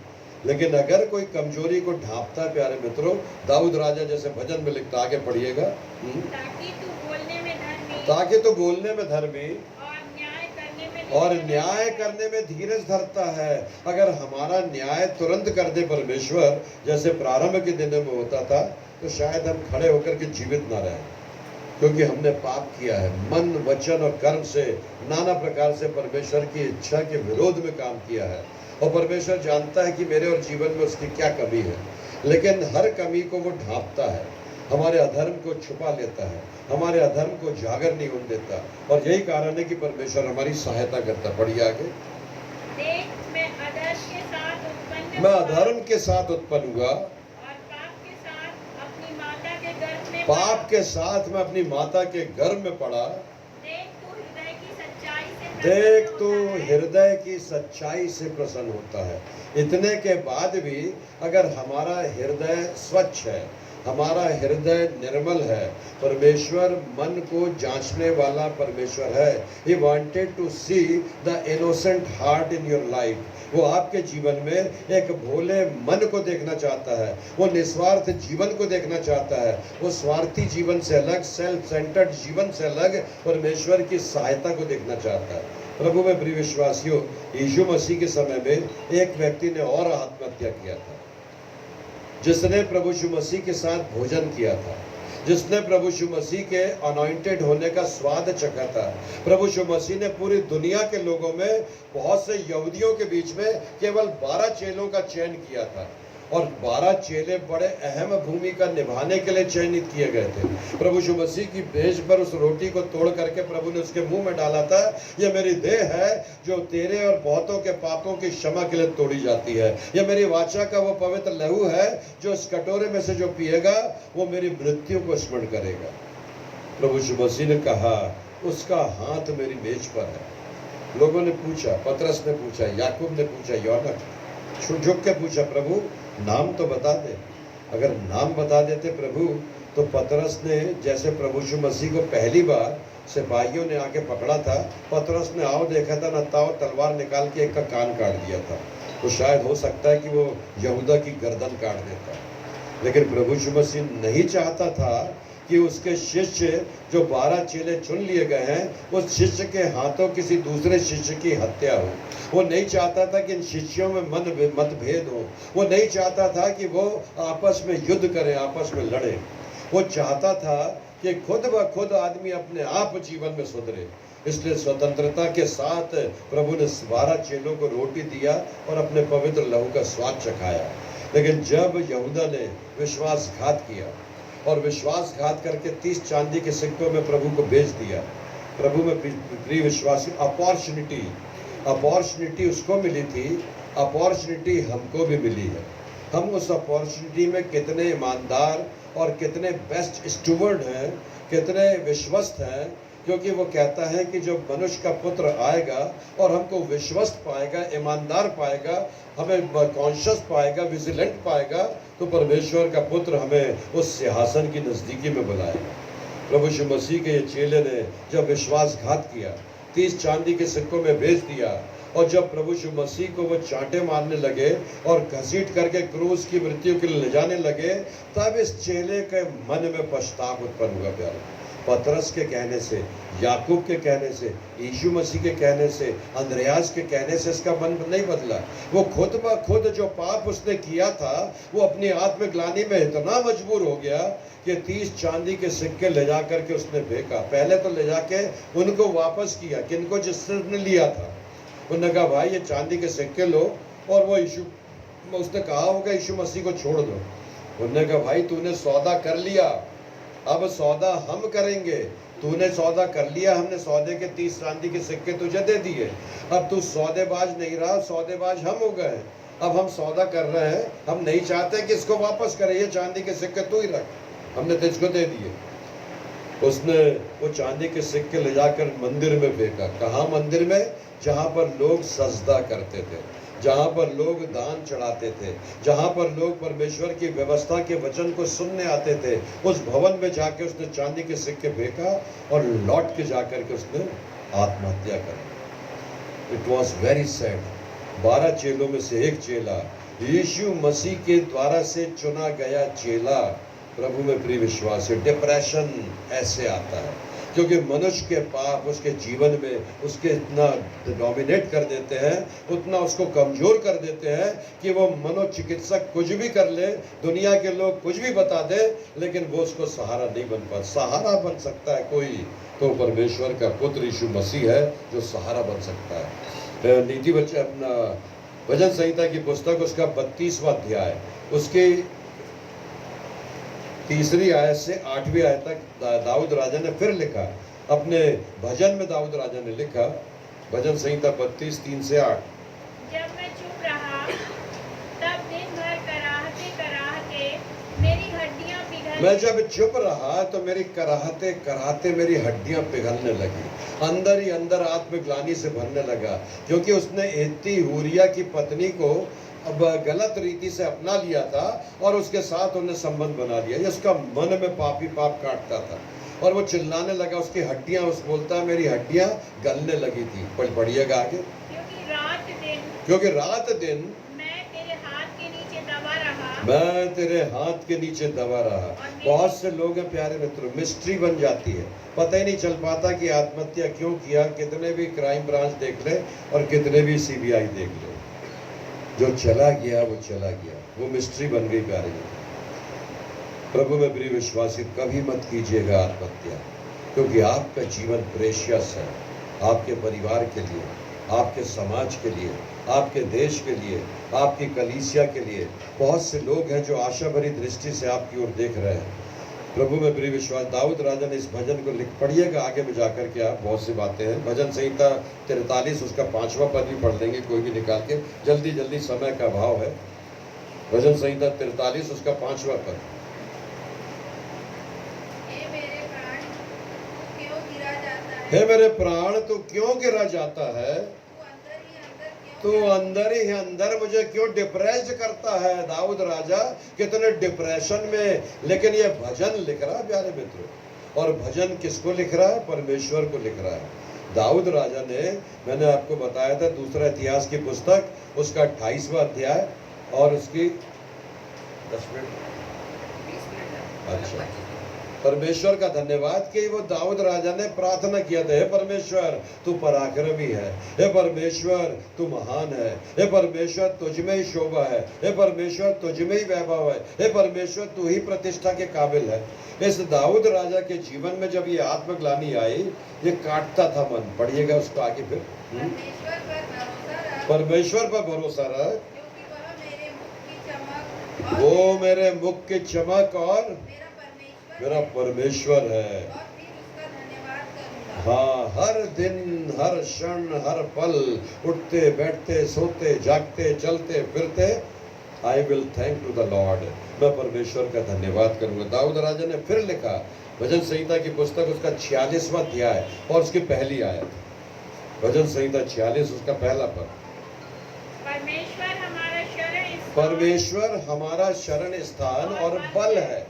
लेकिन अगर कोई कमजोरी को ढांपता है प्यारे मित्रों, दाऊद राजा जैसे भजन में लिखता, आगे पढ़िएगा, ताकि तू बोलने में धर्मी और न्याय करने में धीरज धरता है। अगर हमारा न्याय तुरंत कर दे परमेश्वर, जैसे प्रारंभ के दिनों में होता था, तो शायद हम खड़े होकर के जीवित ना रहे, क्योंकि हमने पाप किया है। मन, वचन और कर्म से नाना प्रकार से परमेश्वर की इच्छा के विरोध में काम किया है। और परमेश्वर जानता है कि मेरे और जीवन में उसकी क्या कमी है, लेकिन हर कमी को वो ढांपता है, हमारे अधर्म को छुपा लेता है, हमारे अधर्म को जागर नहीं होने देता। और यही कारण है कि परमेश्वर हमारी सहायता करता। बढ़िए आगे। मैं अधर्म के साथ उत्पन्न हुआ, पाप के साथ मैं अपनी माता के गर्भ में पड़ा। देख तू हृदय की सच्चाई से प्रसन्न होता है। इतने के बाद भी अगर हमारा हृदय स्वच्छ है, हमारा हृदय निर्मल है। परमेश्वर मन को जांचने वाला परमेश्वर है। He wanted to see the innocent heart in your life. वो आपके जीवन में एक भोले मन को देखना चाहता है, वो निस्वार्थ जीवन को देखना चाहता है, वो स्वार्थी जीवन से अलग, सेल्फ सेंटर्ड जीवन से अलग परमेश्वर की सहायता को देखना चाहता है। प्रभु में प्रिय विश्वासियों, यीशु मसीह के समय में एक व्यक्ति ने और आत्महत्या किया था, जिसने प्रभु यीशु मसीह के साथ भोजन किया था, जिसने प्रभु यीशु मसीह के अनॉइंटेड होने का स्वाद चखा था। प्रभु यीशु मसीह ने पूरी दुनिया के लोगों में, बहुत से यहूदियों के बीच में केवल 12 चेलों का चयन किया था, और 12 चेले बड़े अहम भूमिका निभाने के लिए चयनित किए गए थे। प्रभु यीशु मसीह की भेज पर उस रोटी को तोड़ करके प्रभु ने उसके मुंह में डाला था, यह मेरी देह है जो तेरे और बहुतों के पापों की क्षमा के लिए तोड़ी जाती है। यह मेरी वाचा का वो पवित्र लहू है जो इस कटोरे में से जो पिएगा वो मेरी मृत्यु को स्मरण करेगा। प्रभु यीशु मसीह ने कहा, उसका हाथ मेरी मेज पर है। लोगों ने पूछा, पतरस ने पूछा, याकूब ने पूछा, यूहन्ना झुक के पूछा, प्रभु नाम तो बता दे। अगर नाम बता देते प्रभु, तो पतरस ने, जैसे प्रभु यीशु मसीह को पहली बार सिपाहियों ने आके पकड़ा था, पतरस ने आओ देखा था, न ताओ तलवार निकाल के एक का कान काट दिया था। तो शायद हो सकता है कि वो यहूदा की गर्दन काट देता। लेकिन प्रभु यीशु मसीह नहीं चाहता था कि उसके शिष्य, जो 12 चेले चुन लिए गए हैं, उस शिष्य के हाथों किसी दूसरे शिष्य की हत्या हो। वो नहीं चाहता था कि इन शिष्यों में मतभेद हो। वो नहीं चाहता था कि वो आपस में युद्ध करें, आपस में लड़े। वो चाहता था कि खुद ब खुद आदमी अपने आप जीवन में सुधरे। इसलिए स्वतंत्रता के साथ प्रभु ने 12 चेलों को रोटी दिया और अपने पवित्र लहू का स्वाद चखाया। लेकिन जब यहूदा ने विश्वासघात किया और विश्वासघात करके 30 चांदी के सिक्कों में प्रभु को बेच दिया, प्रभु में प्रिय विश्वासी, अपॉर्चुनिटी उसको मिली थी, अपॉर्चुनिटी हमको भी मिली है। हम उस अपॉर्चुनिटी में कितने ईमानदार और कितने बेस्ट स्टूवर्ड हैं, कितने विश्वस्त हैं, क्योंकि वो कहता है कि जो मनुष्य का पुत्र आएगा और हमको विश्वस्त पाएगा, ईमानदार पाएगा, हमें कॉन्शियस पाएगा, विजिलेंट पाएगा, तो परमेश्वर का पुत्र हमें उस सिंहासन की नज़दीकी में बुलाएगा। प्रभु यीशु मसीह के ये चेले ने जब विश्वासघात किया, 30 चांदी के सिक्कों में बेच दिया, और जब प्रभु यीशु मसीह को वो चांटे मारने लगे और घसीट करके क्रूस की मृत्यु के लिए ले जाने लगे, तब इस चेले के मन में पछतावा उत्पन्न हुआ। प्यारे, पतरस के कहने से, याकूब के कहने से, यीशु मसीह के कहने से, अंद्रयास के कहने से इसका मन नहीं बदला। वो खुद ब खुद जो पाप उसने किया था, वो अपनी आत्मग्लानि में इतना मजबूर हो गया कि 30 चांदी के सिक्के ले जा करके उसने फेंका। पहले तो ले जाके उनको वापस किया, किनको जिसने लिया था। उन्होंने कहा, भाई ये चांदी के सिक्के लो, और वो उसने कहा होगा यीशु मसीह को छोड़ दो। उन्होंने कहा, भाई तूने सौदा कर लिया, अब सौदा हम करेंगे। तूने सौदा कर लिया, हमने सौदे के 30 चांदी के सिक्के तुझे दे दिए। अब तू सौदेबाज नहीं रहा, सौदेबाज हम हो गए। अब हम सौदा कर रहे हैं, हम नहीं चाहते कि इसको वापस करे, ये चांदी के सिक्के तू ही रख, हमने तुझको दे दिए। उसने वो चांदी के सिक्के ले जाकर मंदिर में फेंका। कहाँ मंदिर में? जहाँ पर लोग सजदा करते थे, जहाँ पर लोग दान चढ़ाते थे, जहाँ पर लोग परमेश्वर की व्यवस्था के वचन को सुनने आते थे। उस भवन में जाके उसने चांदी के सिक्के फेंका और लौट के जाकर के उसने आत्महत्या कर। It was very sad. 12 चेलों में से एक चेला, यीशु मसीह के द्वारा से चुना गया चेला। प्रभु में प्रिय विश्वासी, डिप्रेशन ऐसे आता है क्योंकि मनुष्य के पाप उसके जीवन में उसके इतना डोमिनेट कर देते हैं, उतना उसको कमज़ोर कर देते हैं कि वो मनोचिकित्सक कुछ भी कर ले, दुनिया के लोग कुछ भी बता दे, लेकिन वो उसको सहारा नहीं बन पाता। सहारा बन सकता है कोई, तो परमेश्वर का पुत्र यीशु मसीह है जो सहारा बन सकता है। नीति वचन, अपना भजन संहिता की पुस्तक, उसका 32वां अध्याय, उसके 3री आयत से 8वीं आयत तक दाऊद राजा ने फिर लिखा। अपने भजन में दाऊद राजा ने लिखा, भजन संहिता 32, 3 से 8। जब मैं चुप रहा, तब दिन भर कराहते कराहते मेरी हड्डियां पिघल। मैं जब चुप रहा तो मेरी कराहते कराहते मेरी हड्डियां पिघलने लगी, अंदर ही अंदर आत्मग्लानि से भरने लगा, क्योंकि उसने एती हूरिया की पत्नी को अब गलत रीति से अपना लिया था और उसके साथ उन्हें संबंध बना लिया। ये उसका मन में पापी पाप काटता था और वो चिल्लाने लगा, उसकी हड्डियां, उस बोलता है मेरी हड्डियां गलने लगी थी। पढ़िएगा आगे। क्योंकि रात दिन मैं तेरे हाथ के नीचे दबा रहा। मैं तेरे हाथ के नीचे दबा रहा। बहुत से लोग हैं प्यारे मित्रों, मिस्ट्री बन जाती है, पता ही नहीं चल पाता कि आत्महत्या क्यों किया। कितने भी क्राइम ब्रांच देख ले और कितने भी CBI देख ले, जो चला गया वो चला गया, वो मिस्ट्री बन गई प्यारे मित्रों। प्रभु में प्रिय विश्वासी, कभी मत कीजिएगा आत्महत्या, क्योंकि आपका जीवन प्रेशियस है। आपके परिवार के लिए, आपके समाज के लिए, आपके देश के लिए, आपकी कलीसिया के लिए बहुत से लोग हैं जो आशा भरी दृष्टि से आपकी ओर देख रहे हैं। प्रभु में प्रिय विश्वास, दाऊद राजा ने इस भजन को लिख, पढ़िएगा आगे में जाकर के, आप बहुत सी बातें हैं। भजन संहिता 43 उसका 5वां पद भी पढ़ लेंगे, कोई भी निकाल के, जल्दी जल्दी, समय का अभाव है। भजन संहिता 43 उसका 5वां पद। हे मेरे प्राण तू क्यों गिरा जाता है, तू अंदर ही अंदर मुझे क्यों डिप्रेस्ड करता है। दाऊद राजा कितने डिप्रेशन में, लेकिन ये भजन लिख रहा है प्यारे मित्रों। और भजन किसको लिख रहा है? परमेश्वर को लिख रहा है। दाऊद राजा ने, मैंने आपको बताया था, दूसरा इतिहास की पुस्तक उसका 28वां अध्याय और उसकी 10 मिनट, अच्छा, परमेश्वर का धन्यवाद कि वो दाऊद राजा ने प्रार्थना किया था, हे परमेश्वर तू पराक्रमी है, हे परमेश्वर तू महान है, हे परमेश्वर तुझ में ही शोभा है, हे परमेश्वर तुझ में ही वैभव है, हे परमेश्वर तू ही प्रतिष्ठा के काबिल है। इस दाऊद राजा के जीवन में जब ये आत्मग्लानि आई, ये काटता था मन। पढ़िएगा उसको आगे फिर। परमेश्वर पर भरोसा रख, वो मेरे मुख की चमक और मेरा परमेश्वर है। हाँ, हर दिन, हर क्षण, हर पल, उठते बैठते, सोते जागते, चलते फिरते, I will thank to the Lord, मैं परमेश्वर का धन्यवाद करूंगा। दाऊद राजा ने फिर लिखा, भजन संहिता की पुस्तक उसका 46वां अध्याय और उसकी पहली आयत। भजन संहिता 46 उसका पहला पद। परमेश्वर हमारा शरण स्थान और बल है,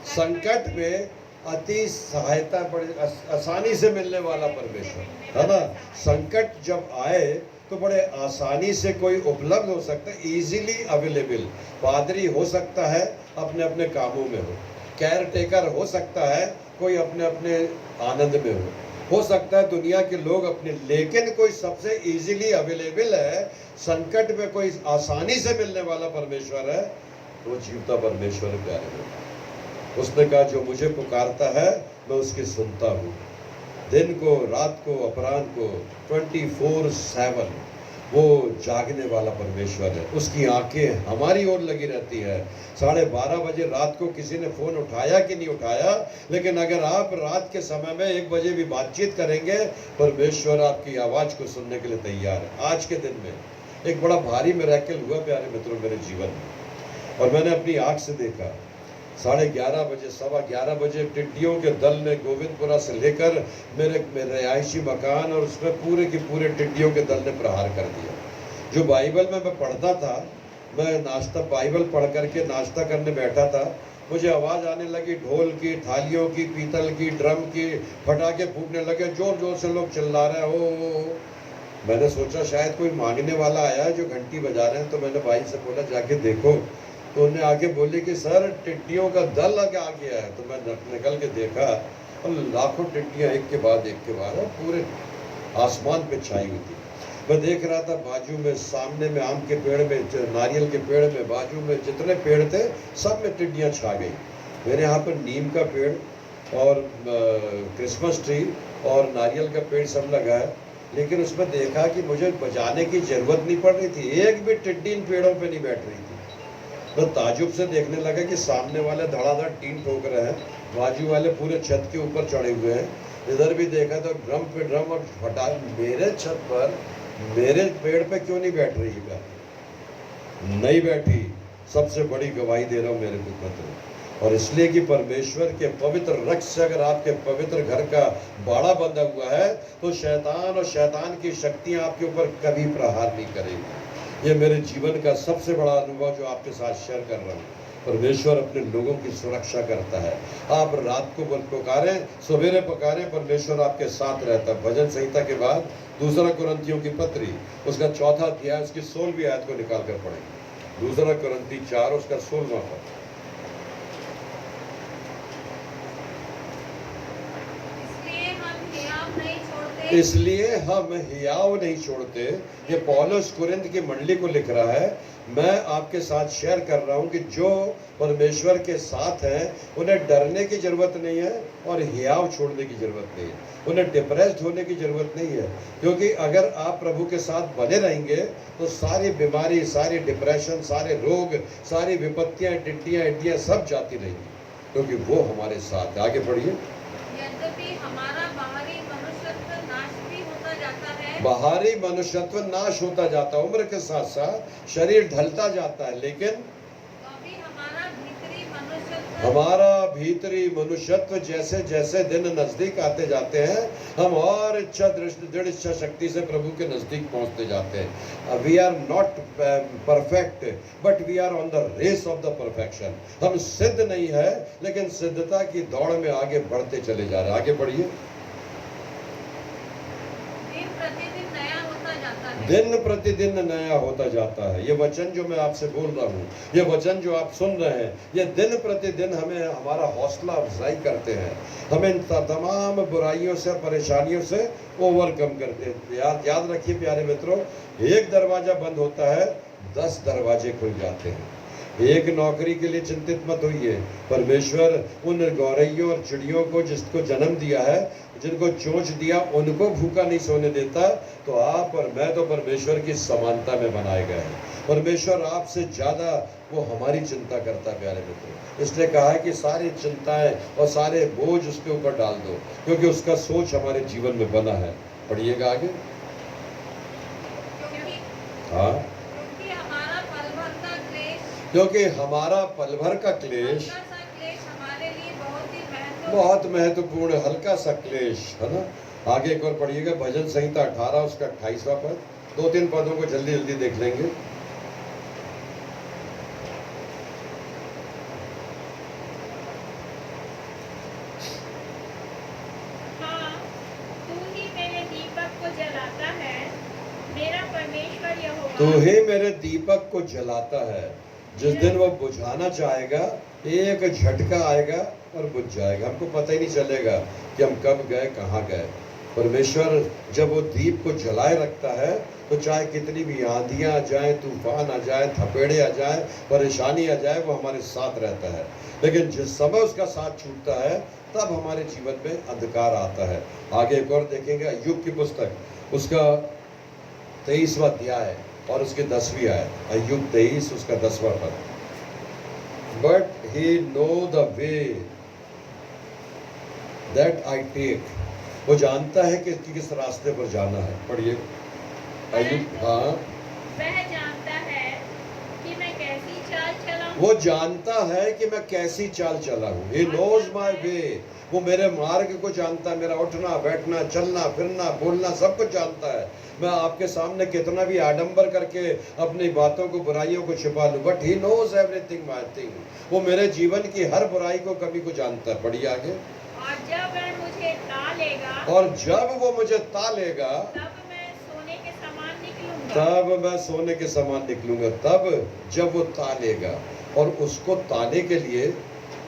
संकट में अति सहायता बड़ी आसानी से मिलने वाला परमेश्वर है ना। संकट जब आए तो बड़े आसानी से कोई उपलब्ध हो सकता है, इजीली अवेलेबल। पादरी हो सकता है अपने अपने कामों में हो, केयर टेकर हो सकता है कोई अपने अपने आनंद में हो सकता है दुनिया के लोग अपने, लेकिन कोई सबसे इजीली अवेलेबल है, संकट में कोई आसानी से मिलने वाला परमेश्वर है, वो जीवता परमेश्वर है प्यारे लोग। उसने कहा जो मुझे पुकारता है मैं उसकी सुनता हूँ। दिन को, रात को, अपराह्न को, 24/7 वो जागने वाला परमेश्वर है। उसकी आंखें हमारी ओर लगी रहती है। 12:30 बजे रात को किसी ने फ़ोन उठाया कि नहीं उठाया, लेकिन अगर आप रात के समय में 1 बजे भी बातचीत करेंगे, परमेश्वर आपकी आवाज़ को सुनने के लिए तैयार है। आज के दिन में एक बड़ा भारी मिरेकल हुआ प्यारे मित्रों मेरे जीवन में, और मैंने अपनी आँख से देखा। 11:30 बजे, 11:15 बजे टिड्डियों के दल ने गोविंदपुरा से लेकर मेरे रिहायशी मकान और उसमें पूरे के पूरे टिड्डियों के दल ने प्रहार कर दिया। जो बाइबल में मैं पढ़ता था, मैं नाश्ता बाइबल पढ़ करके नाश्ता करने बैठा था, मुझे आवाज़ आने लगी ढोल की, थालियों की, पीतल की, ड्रम की, पटाखे फूटने लगे, जोर जोर से लोग चिल्ला रहे हैं हो। मैंने सोचा शायद कोई मांगने वाला आया है जो घंटी बजा रहे हैं, तो मैंने भाई से बोला जाके देखो, तो उन्हें आके बोले कि सर टिड्डियों का दल आ गया है। तो मैं निकल के देखा और लाखों टिड्डियाँ एक के बाद पूरे आसमान पे छाई हुई थी। मैं देख रहा था बाजू में, सामने में आम के पेड़ में, नारियल के पेड़ में, बाजू में जितने पेड़ थे सब में टिड्डियाँ छा गई। मेरे यहाँ पर नीम का पेड़ और क्रिसमस ट्री और नारियल का पेड़ सब लगा है, लेकिन उसमें देखा कि मुझे बजाने की जरूरत नहीं पड़ रही थी, एक भी टिड्डी इन पेड़ों पे नहीं बैठ रही थी। तो ताजुब से देखने लगा कि सामने वाले धड़ाधड़ टीन ठोक रहे हैं, बाजू वाले पूरे छत के ऊपर चढ़े हुए हैं। इधर भी देखा तो ड्रम पे ड्रम और फटा। मेरे छत पर, मेरे पेड़ पे क्यों नहीं बैठ रही है? नहीं बैठी। सबसे बड़ी गवाही दे रहा हूँ मेरे पुत्र, और इसलिए कि परमेश्वर के पवित्र रक्त से अगर आपके पवित्र घर का बाड़ा बंधा हुआ है तो शैतान और शैतान की शक्तियाँ आपके ऊपर कभी प्रहार नहीं करेंगी। ये मेरे जीवन का सबसे बड़ा अनुभव जो आपके साथ शेयर कर रहा हूँ। परमेश्वर अपने लोगों की सुरक्षा करता है। आप रात को पुकारें, सवेरे पुकारें, परमेश्वर आपके साथ रहता है। भजन संहिता के बाद 2 कुरिन्थियों की पत्री उसका 4 अध्याय उसकी 16वीं आयत को निकाल कर पढ़ेंगे। 2 कुरिन्थी 4 उसका 16वां पद। इसलिए हम हियाव नहीं छोड़ते। ये पौलुस कुरिन्थ की मंडली को लिख रहा है। मैं आपके साथ शेयर कर रहा हूं कि जो परमेश्वर के साथ हैं उन्हें डरने की जरूरत नहीं है और हियाव छोड़ने की जरूरत नहीं है, उन्हें डिप्रेस्ड होने की जरूरत नहीं है। क्योंकि अगर आप प्रभु के साथ बने रहेंगे तो सारी बीमारी, सारी डिप्रेशन, सारे रोग, सारी विपत्तियां, टिड्डियां, इड्डियां सब जाती रहेंगी, क्योंकि वो हमारे साथ। आगे बढ़िए। यद्यपि हमारा बाहरी मनुष्यत्व नाश भी होता जाता है, बाहरी मनुष्यत्व नाश होता जाता है, उम्र के साथ साथ शरीर ढलता जाता है, लेकिन तो भी हमारा भीतरी मनुष्यत्व जैसे जैसे दिन नजदीक आते जाते हैं, हम और दृढ़ इच्छा शक्ति से प्रभु के नजदीक पहुंचते जाते हैं। We are not perfect but we are on the race of the perfection. हम सिद्ध नहीं है लेकिन सिद्धता की दौड़ में आगे बढ़ते चले जा रहे हैं। आगे बढ़िए। दिन प्रतिदिन नया होता जाता है। ये वचन जो मैं आपसे बोल रहा हूँ, ये वचन जो आप सुन रहे हैं, ये दिन प्रतिदिन हमें हमारा हौसला अफजाई करते हैं, हमें इन तमाम बुराइयों से, परेशानियों से ओवरकम करते हैं। याद रखिए प्यारे मित्रों, एक दरवाजा बंद होता है 10 दरवाजे खुल जाते हैं। एक नौकरी के लिए चिंतित मत होइए। परमेश्वर उन गौरैयों और चिड़ियों को जिसको जन्म दिया है, जिनको चोंच दिया, उनको भूखा नहीं सोने देता। तो आप और मैं तो परमेश्वर की समानता में बनाए गए हैं। परमेश्वर आपसे ज्यादा वो हमारी चिंता करता है प्यारे मित्रों। इसलिए कहा है कि सारी चिंताएं और सारे बोझ उसके ऊपर डाल दो, क्योंकि उसका सोच हमारे जीवन में बना है। पढ़िएगा आगे। हाँ, क्योंकि हमारा पल भर का क्लेश हमारे लिए बहुत महत्वपूर्ण, हल्का सा क्लेश है ना। आगे एक और पढ़िएगा, भजन संहिता 18 उसका 28वां पद। 2-3 पदों को जल्दी जल्दी देख लेंगे। हाँ, तू ही मेरे दीपक को जलाता है, मेरा परमेश्वर यहोवा। तू ही मेरे दीपक को जलाता है। जिस दिन वो बुझाना चाहेगा, एक झटका आएगा और बुझ जाएगा। हमको पता ही नहीं चलेगा कि हम कब गए, कहाँ गए। परमेश्वर जब वो दीप को जलाए रखता है तो चाहे कितनी भी आंधियां आ जाए, तूफान आ जाए, थपेड़े आ जाए, परेशानी आ जाए, वो हमारे साथ रहता है। लेकिन जिस समय उसका साथ छूटता है तब हमारे जीवन में अंधकार आता है। आगे एक और देखेंगे, अय्यूब की पुस्तक उसका 23वां अध्याय और उसके 10वीं आयत। अय्यूब 23 उसका 10वां पद। But he know the way that I take. वो जानता है कि किस रास्ते पर जाना है। पढ़िए अय्यूब। हाँ, वह जानता है कि मैं कैसी चाल चलाऊं। वो जानता है कि मैं कैसी चाल चला हूँ। He knows my way। वो मेरे मार्ग को जानता है, मेरा उठना बैठना, चलना फिरना, बोलना सब कुछ जानता है। मैं आपके सामने कितना भी आडंबर करके अपनी बातों को, बुराइयों को छिपा लूं, but he knows everything my thing. वो मेरे जीवन की हर बुराई को, कमी को जानता है। पढ़िए आगे। और जब वह मुझे तालेगा, और जब वो मुझे तालेगा, तब मैं सोने के समान निकलूंगा। तब मैं सोने के समान निकलूंगा। तब जब वो तालेगा, और उसको ताने के लिए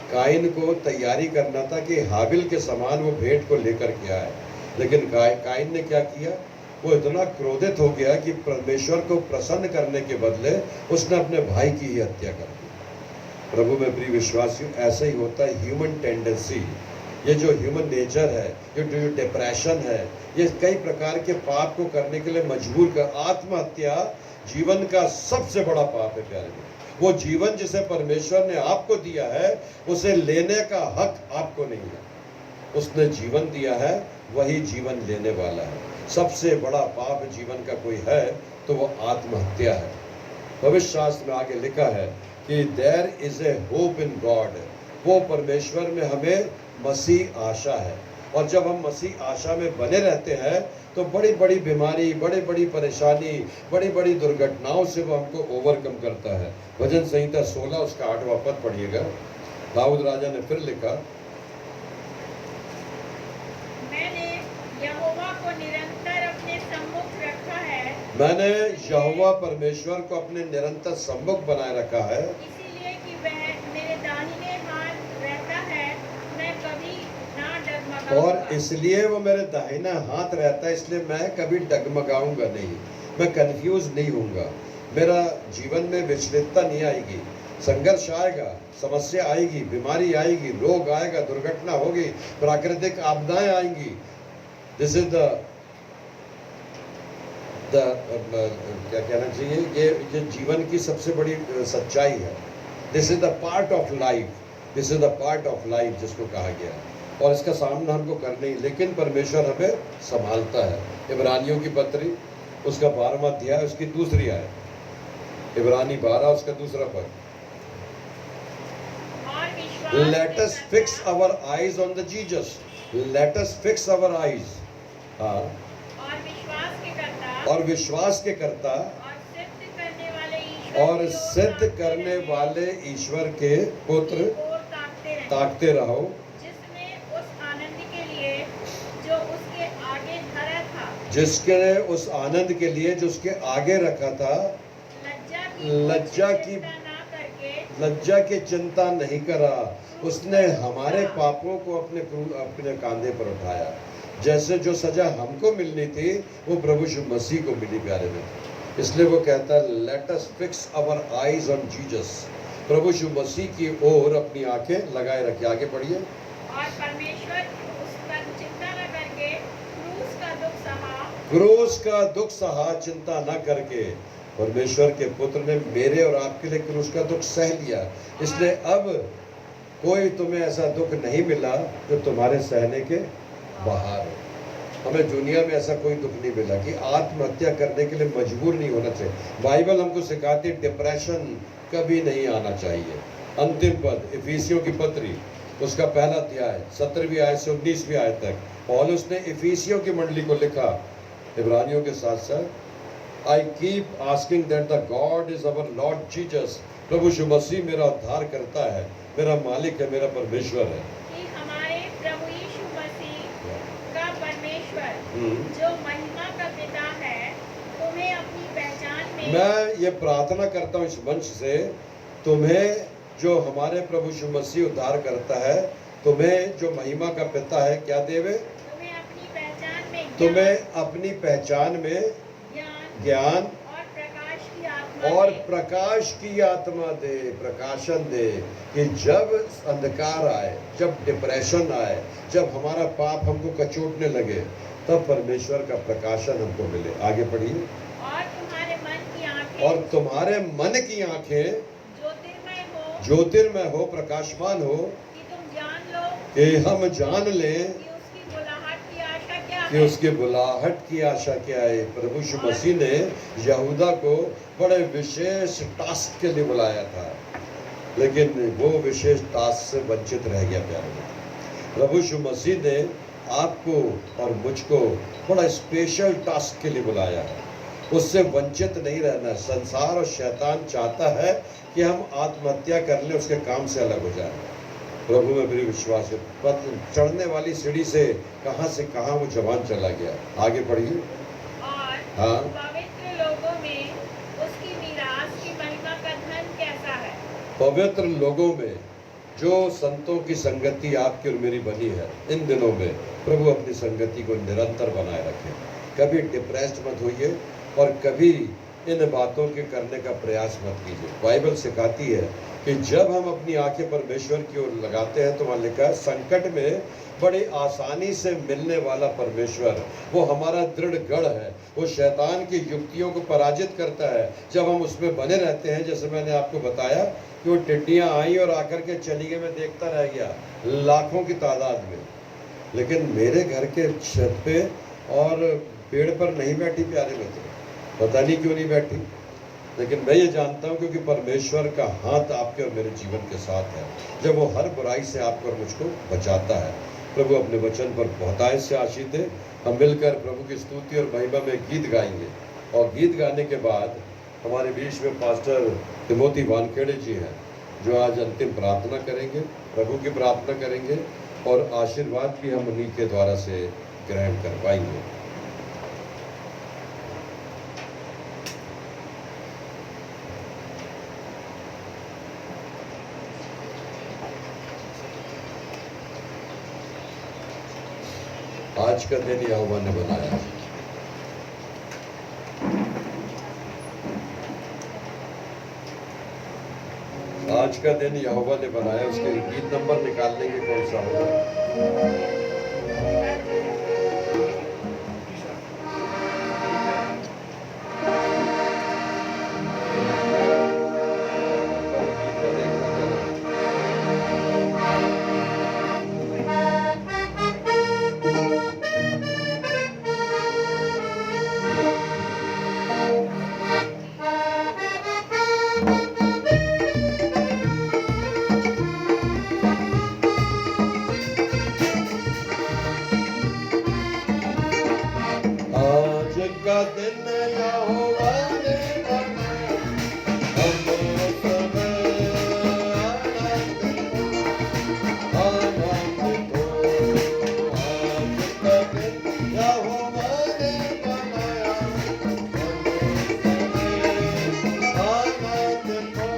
काइन को तैयारी करना था कि हाबिल के समान वो भेंट को लेकर के आए। लेकिन काइन ने क्या किया? वो इतना क्रोधित हो गया कि परमेश्वर को प्रसन्न करने के बदले उसने अपने भाई की ही हत्या कर दी। प्रभु में प्रिय विश्वासियों, ऐसा ही होता है। ह्यूमन टेंडेंसी, ये जो ह्यूमन नेचर है, ये जो डिप्रेशन है, ये कई प्रकार के पाप को करने के लिए मजबूर कर। आत्महत्या जीवन का सबसे बड़ा पाप है प्यारे। वो जीवन जिसे परमेश्वर ने आपको दिया है, उसे लेने का हक आपको नहीं है। उसने जीवन दिया है, वही जीवन लेने वाला है। सबसे बड़ा पाप जीवन का कोई है तो वो आत्महत्या है। भविष्य शास्त्र में आगे लिखा है कि there is a hope in God. वो परमेश्वर में हमें मसीह आशा है। और जब हम मसीह आशा में बने रहते हैं तो बड़ी बड़ी बीमारी, बड़ी बड़ी परेशानी, बड़ी बड़ी दुर्घटनाओं से वो हमको ओवरकम करता है। भजन संहिता 16 उसका 8वां पद पढ़िएगा। दाऊद राजा ने फिर लिखा, मैंने यहोवा को निरंतर अपने सम्मुख रखा है, मैंने यहोवा परमेश्वर को अपने निरंतर सम्मुख बनाए रखा है, इसीलिए कि वह मेरे दाहिने हाथ रहता है, मैं कभी ना डगमगाऊंगा। और इसलिए वो मेरे दाहिना हाथ रहता है, इसलिए मैं कभी डगमगाऊंगा नहीं, मैं कंफ्यूज नहीं होऊंगा, मेरा जीवन में विचलितता नहीं आएगी। संघर्ष आएगा, समस्या आएगी, बीमारी आएगी, रोग आएगा, दुर्घटना होगी, प्राकृतिक आपदाएं आएंगी। दिस इज द क्या कहना चाहिए, ये जीवन की सबसे बड़ी सच्चाई है। This is the part of life, this is the part of life जिसको कहा गया, और इसका सामना हमको करना ही, लेकिन परमेश्वर हमें संभालता है। इब्रानियों की पत्री उसका 12वां अध्याय उसकी दूसरी आयत, इब्रानी 12 उसका दूसरा पद। और विश्वास Let us के fix करता- our eyes on the Jesus. Let us fix our eyes. हाँ, और विश्वास के करता और विश्वास के करता और सिद्ध करने वाले ईश्वर और की ओर सिद्ध ताकते करने रहने वाले ईश्वर के पुत्र की ओर ताकते रहें, ताकते रहो, जिसने उस आनंद के लिए जो उसके आगे धरा था, जिसके उस आनंद के लिए जो उसके आगे रखा था, लज्जा की- चिंता ना करके लज्जा की चिंता नहीं करा। उसने हमारे पापों को अपने कांधे पर उठाया। जैसे जो सजा हमको मिलनी थी वो प्रभु यीशु मसीह को मिली प्यारे में। इसलिए वो कहता है let us fix our eyes on Jesus. प्रभु यीशु मसीह की ओर अपनी आंखें लगाए रखिए। आगे पढ़िए। और परमेश्वर उस पर चिंता न करके क्रूस का दुख सहा, क्रूस का दुख सहा, चिंता न करके। परमेश्वर के पुत्र ने मेरे और आपके लिए क्रूस का दुख सह लिया। इसलिए अब कोई तुम्हें ऐसा दुख नहीं मिला जो तुम्हारे सहने के बाहर हो। हमें दुनिया में ऐसा कोई दुख नहीं मिला कि आत्महत्या करने के लिए मजबूर नहीं होना चाहिए। बाइबल हमको सिखाती है डिप्रेशन कभी नहीं आना चाहिए। अंतिम पद इफिसियों की पत्री उसका पहला अध्याय 17वीं आयत से 19वीं आयत तक पौलुस ने इफिसियों की मंडली को लिखा। इब्रानियों के साथ साथ I keep asking that the God is our lord Jesus. प्रभु यीशु मसीह मेरा उद्धार करता है, मेरा मालिक है, मेरा परमेश्वर है। कि हमारे प्रभु यीशु मसीह का परमेश्वर हम्म। जो महिमा का पिता है तुम्हें अपनी पहचान में मैं ये प्रार्थना करता हूँ इस मंच से, तुम्हें जो हमारे प्रभु यीशु मसीह उद्धार करता है, तुम्हें जो महिमा का पिता है क्या देवे? तुम्हें अपनी पहचान में तुम्हें अपनी पहचान में ज्ञान और प्रकाश की आत्मा और दे। प्रकाश की आत्मा दे, प्रकाशन दे कि जब अंधकार आए, जब डिप्रेशन आए, जब हमारा पाप हमको कचोटने लगे, तब परमेश्वर का प्रकाशन हमको मिले। आगे पढ़िए। और तुम्हारे मन की आंखें और तुम्हारे मन की आंखें ज्योतिर्मय हो, प्रकाशमान हो, कि तुम जान लो कि हम जान लें कि उसकी बुलाहट की आशा क्या कि है, उसकी बुलाहट की आशा क्या है। प्रभु यीशु मसीह ने यहूदा को बड़े विशेष टास्क के लिए बुलाया था, लेकिन वो विशेष टास्क से वंचित रह गया। प्यारे, प्रभु यीशु मसीह ने आपको और मुझको बड़ा स्पेशल टास्क के लिए बुलाया है, उससे वंचित नहीं रहना। संसार और शैतान चाहता है कि हम आत्महत्या कर लें, उसके काम से अलग हो जाए। प्रभु में मेरी विश्वास है, पद चढ़ने वाली सीढ़ी से कहाँ वो जवान चला गया। आगे पढ़िए। और हाँ। पवित्र लोगों में उसकी मीरास की महिमा का धन कैसा है। पवित्र लोगों में जो संतों की संगति आपकी और मेरी बनी है, इन दिनों में प्रभु अपनी संगति को निरंतर बनाए रखे। कभी डिप्रेस्ड मत होइए और कभी इन बातों के करने का प्रयास मत कीजिए। बाइबल सिखाती है कि जब हम अपनी आंखें परमेश्वर की ओर लगाते हैं तो वहाँ लिखा है संकट में बड़ी आसानी से मिलने वाला परमेश्वर, वो हमारा दृढ़ गढ़ है, वो शैतान की युक्तियों को पराजित करता है जब हम उसमें बने रहते हैं। जैसे मैंने आपको बताया कि वो टिड्डियाँ आई और आकर के चली गई, मैं देखता रह गया लाखों की तादाद में, लेकिन मेरे घर के छत पे और पेड़ पर नहीं बैठी प्यारे मित्र, पता नहीं क्यों नहीं बैठी, लेकिन मैं ये जानता हूँ क्योंकि परमेश्वर का हाथ आपके और मेरे जीवन के साथ है। जब वो हर बुराई से आपको और मुझको बचाता है, प्रभु अपने वचन पर बहुतायत से आशीष दे। हम मिलकर प्रभु की स्तुति और महिमा में गीत गाएंगे, और गीत गाने के बाद हमारे बीच में पास्टर तिमोती वानखेड़े जी हैं, जो आज अंतिम प्रार्थना करेंगे, प्रभु की प्रार्थना करेंगे, और आशीर्वाद भी हम उन्हीं के द्वारा से ग्रहण कर पाएंगे। आज का दिन यहोवा ने बनाया, आज का दिन यहोवा ने बनाया। उसके गीत नंबर निकाल लेंगे कौन सा होगा। आज का दिन यहोवा ने बनाया, हम समय आनंद को। आज का दिन यहोवा ने बनाया, हम समय आनंद को।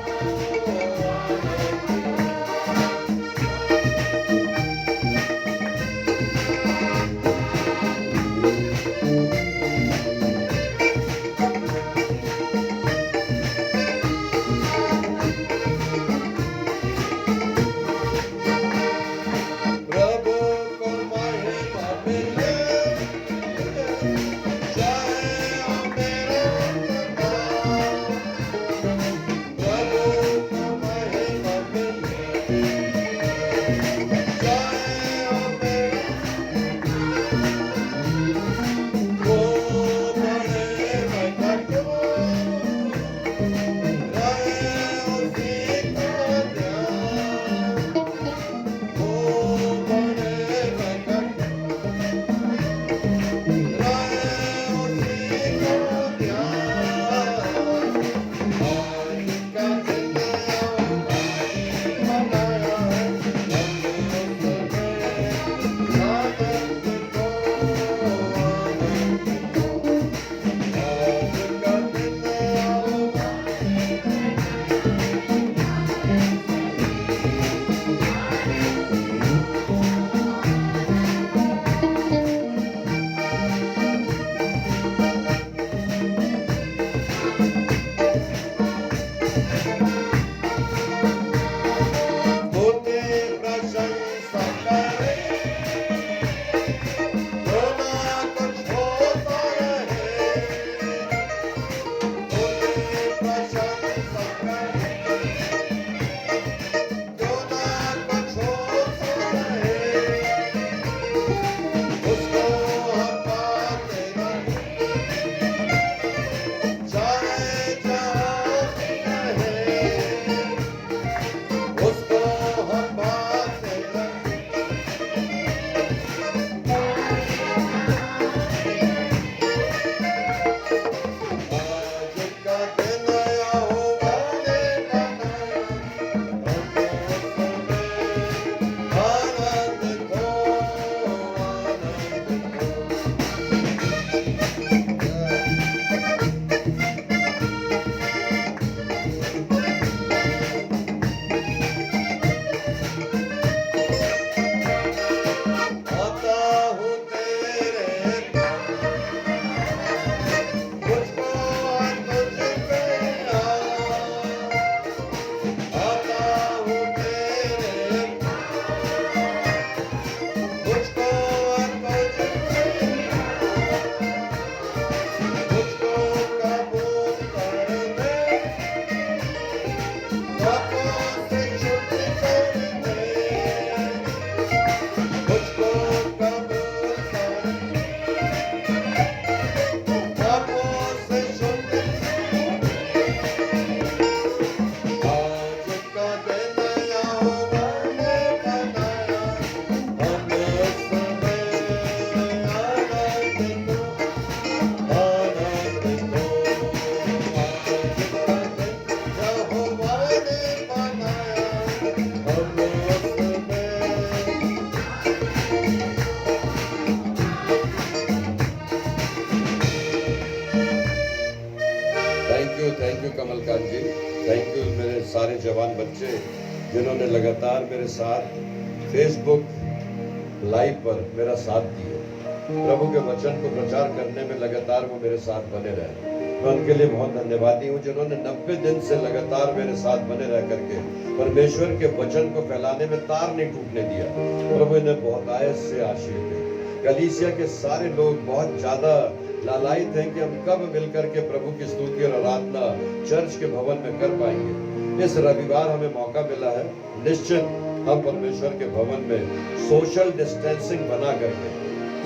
You Kamalkant ji, thank you मेरे सारे जवान बच्चे जिन्होंने लगातार मेरे साथ फेसबुक लाइव पर मेरा साथ दिए, प्रभु के वचन को प्रचार करने में लगातार वो मेरे साथ बने रहे। मैं उनके लिए बहुत धन्यवादी हूँ जिन्होंने 90 दिन से लगातार मेरे साथ बने रह करके परमेश्वर के वचन को फैलाने में तार नहीं टूटने दिया। प्रभु इन्हें बहुत आयत से आशीष दे। कलीसिया के सारे लोग बहुत ज्यादा लालायित हैं कि हम कब मिलकर के प्रभु की स्तुति और आराधना चर्च के भवन में कर पाएंगे। इस रविवार हमें मौका मिला है। निश्चित हम परमेश्वर के भवन में सोशल डिस्टेंसिंग बना करके,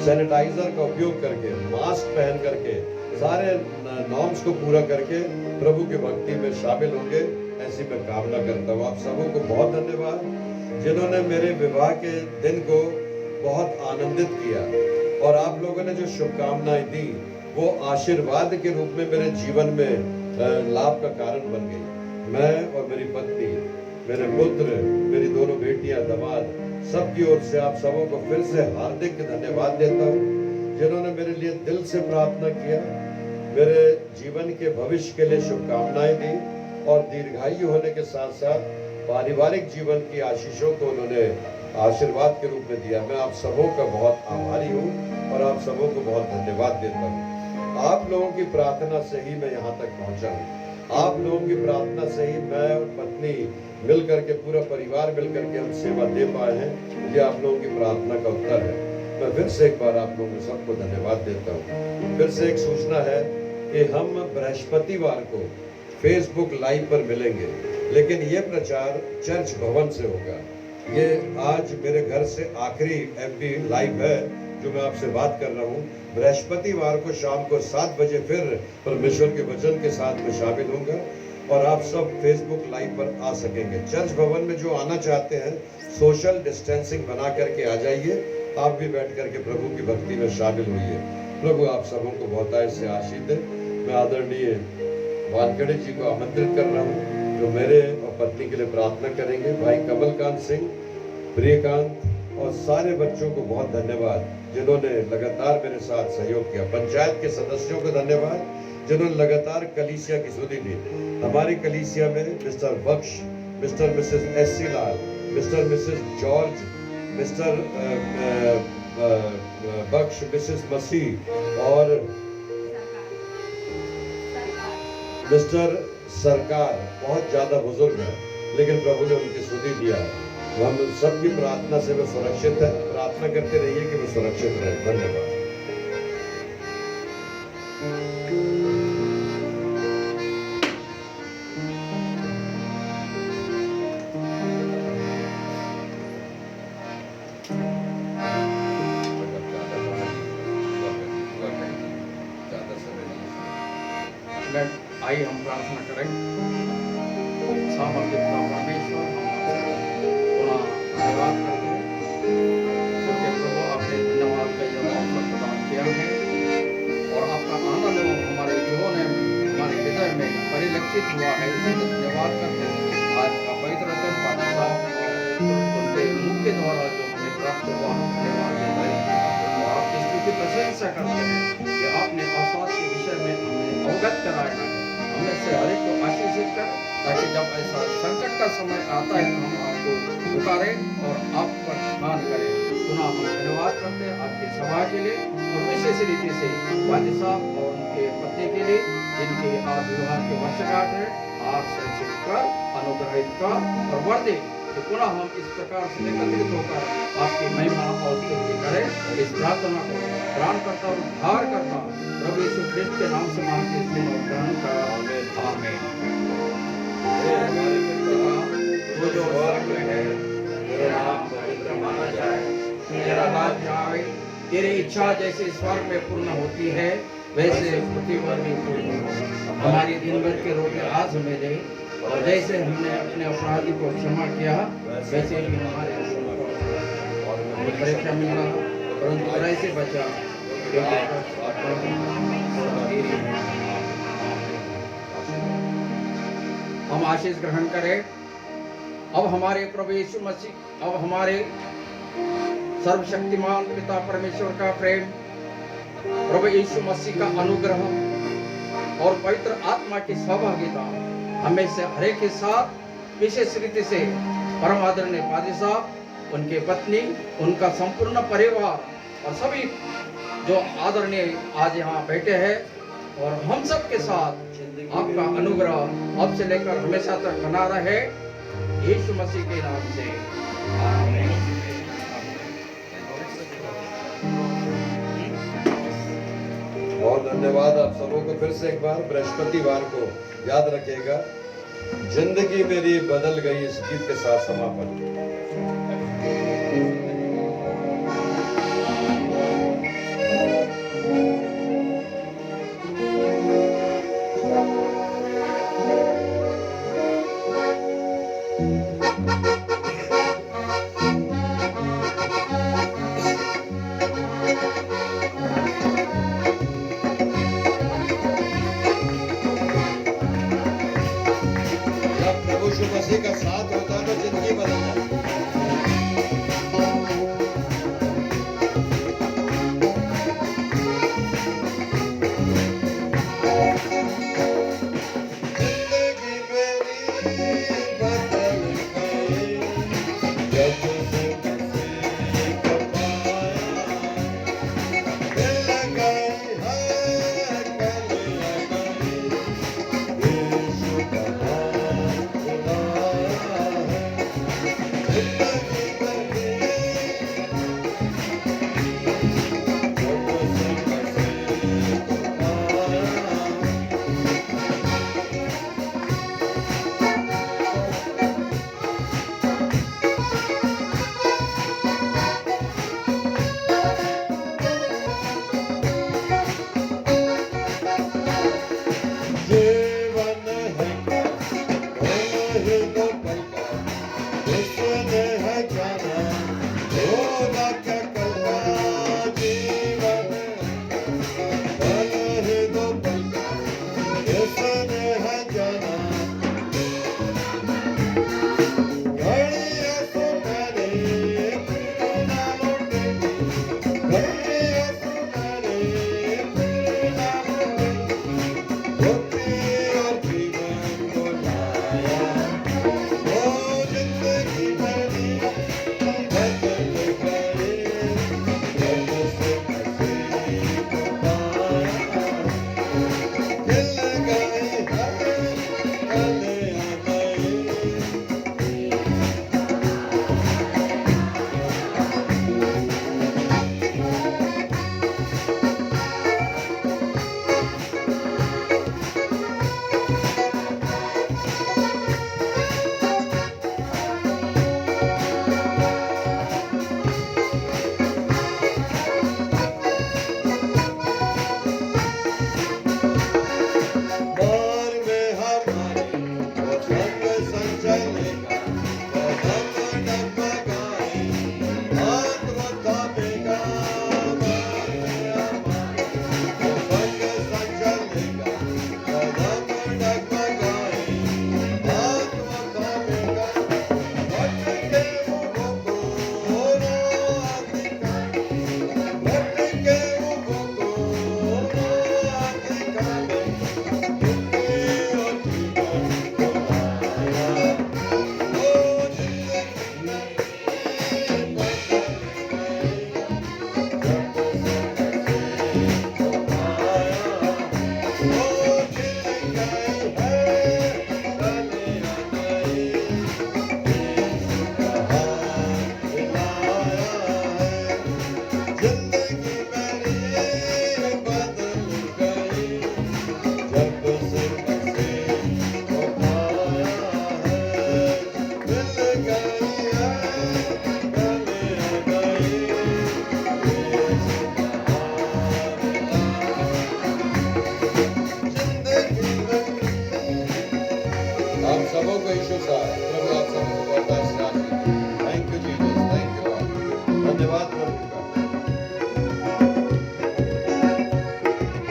सैनिटाइजर का उपयोग करके, मास्क पहन करके, सारे नॉर्म्स को पूरा करके प्रभु की भक्ति में शामिल होंगे, ऐसी मैं कामना करता हूँ। आप सबों को बहुत धन्यवाद जिन्होंने मेरे विवाह के दिन को बहुत आनंदित किया, और आप लोगों ने जो शुभकामनाएं दी वो आशीर्वाद के रूप में मेरे जीवन में लाभ का कारण बन गई। मैं और मेरी पत्नी, मेरे पुत्र, मेरी दोनों बेटियां, दामाद, सबकी ओर से आप सबों को फिर से हार्दिक धन्यवाद देता हूँ जिन्होंने मेरे लिए दिल से प्रार्थना किया, मेरे जीवन के भविष्य के लिए शुभकामनाएं दी, और दीर्घायु होने के साथ साथ पारिवारिक जीवन की आशीषों को उन्होंने आशीर्वाद के रूप में दिया। मैं आप सबों का बहुत आभारी हूँ और आप सबों को बहुत धन्यवाद देता हूँ। आप लोगों की प्रार्थना से ही मैं यहाँ तक पहुँचा हूँ। आप लोगों की प्रार्थना से ही मैं और पत्नी मिल करके, पूरा परिवार मिल करके हम सेवा दे पाए हैं। ये आप लोगों की प्रार्थना का उत्तर है। मैं फिर से एक बार आप लोगों को सबको धन्यवाद देता हूँ। फिर से एक सूचना है कि हम बृहस्पतिवार को फेसबुक लाइव पर मिलेंगे, लेकिन ये प्रचार चर्च भवन से होगा। ये आज मेरे घर से आखिरी एमपी लाइव है जो मैं आपसे बात कर रहा हूँ। बृहस्पतिवार को शाम को 7 बजे फिर परमेश्वर के वचन के साथ में शामिल होऊंगा, और आप सब फेसबुक लाइव पर आ सकेंगे। चर्च भवन में जो आना चाहते हैं, सोशल डिस्टेंसिंग बना करके आ जाइए। आप भी बैठ करके प्रभु की भक्ति में शामिल होइए। प्रभु आप सबों को बहुतायत से आशीष दे। मैं आदरणीय वानखेड़े जी को आमंत्रित कर रहा हूँ जो मेरे और पत्नी के लिए प्रार्थना करेंगे। भाई कमलकांत सिंह, प्रियकांत और सारे बच्चों को बहुत धन्यवाद जिन्होंने लगातार मेरे साथ सहयोग किया। पंचायत के सदस्यों को धन्यवाद जिन्होंने लगातार कलीसिया की सुधि दी। हमारी कलीसिया में मिस्टर बख्श, मिस्टर मिसेस एस.सी. लाल, मिस्टर मिसेस जॉर्ज, मिस्टर बख्श, मिसेस मसीह और मिस्टर सरकार बहुत ज्यादा बुजुर्ग है, लेकिन प्रभु ने उनकी सुधि दिया है। हम सबकी प्रार्थना से वे सुरक्षित है। प्रार्थना करते रहिए कि वे सुरक्षित रहे। धन्यवाद। आइए हम प्रार्थना करें। सामर्थ्य परमेश्वर, हम धन्यवाद करते हैं क्योंकि प्रभु आपने धन्यवाद का यह अवसर प्रदान किया है, और आपका आनंद हमारे जीवन में, हमारे हृदय में परिलक्षित हुआ है। इसलिए धन्यवाद करते हैं। आज का पवित्र वचन पाठशाला उनके मुख्य द्वारा जो हमें प्राप्त हुआ, धन्यवाद देता है। और आपकी स्तुति प्रशंसा करते हैं कि आपने आशीष के विषय में हमें अवगत कराया है। हमें से हर एक को आशीषित कर, ताकि जब ऐसा संकट का समय आता है तो हम आपको पुकारें और आप पर ध्यान करें। पुनः हम धन्यवाद करते हैं आपकी सभा के लिए, और विशेष रीति से वाली साहब और उनके पत्नी के लिए जिनकी आज विवाह के वर्षगांठ है। आप संचित कर, अनुग्रहित कर और वर दे कि पुनः हम इस प्रकार से एकत्रित होकर आपकी महिमा और स्तुति करें। इस प्रार्थना को ग्रहण करता और उद्धार करता प्रभु यीशु ख्रिस्त के नाम से मांगते हैं और ग्रहण कर आमीन। वो जो स्वर्ग में है, तेरा नाम पवित्र माना जाए, तेरा राज्य आए, तेरी इच्छा जैसे स्वर्ग में पूर्ण होती है वैसे पृथ्वी पर भी पूर्ण हो। हमारी दिन भर के रोटी आज हमें दे, और जैसे हमने अपने अपराधी को क्षमा किया वैसे ही हमारे परीक्षा मिला, परंतु बुराई से बचा। हम आशीष ग्रहण करें। अब हमारे प्रभु यीशु मसीह, अब हमारे सर्वशक्तिमान पिता परमेश्वर का प्रेम, प्रभु यीशु मसीह का अनुग्रह और पवित्र आत्मा की सहभागिता हमें से हरेक के साथ विशेष रीति से परम आदरणीय पादी साहब, उनके पत्नी, उनका संपूर्ण परिवार और सभी जो आदरणीय आज यहाँ बैठे हैं और हम सब के साथ आपका अनुग्रह अब से लेकर हमेशा तक बना रहे, यीशु मसीह के नाम से आमीन। बहुत धन्यवाद आप सबों को। फिर से एक बार बृहस्पतिवार को याद रखिएगा, जिंदगी मेरी बदल गई इस गीत के साथ समापन। जब प्रभु यीशु मसीह का साथ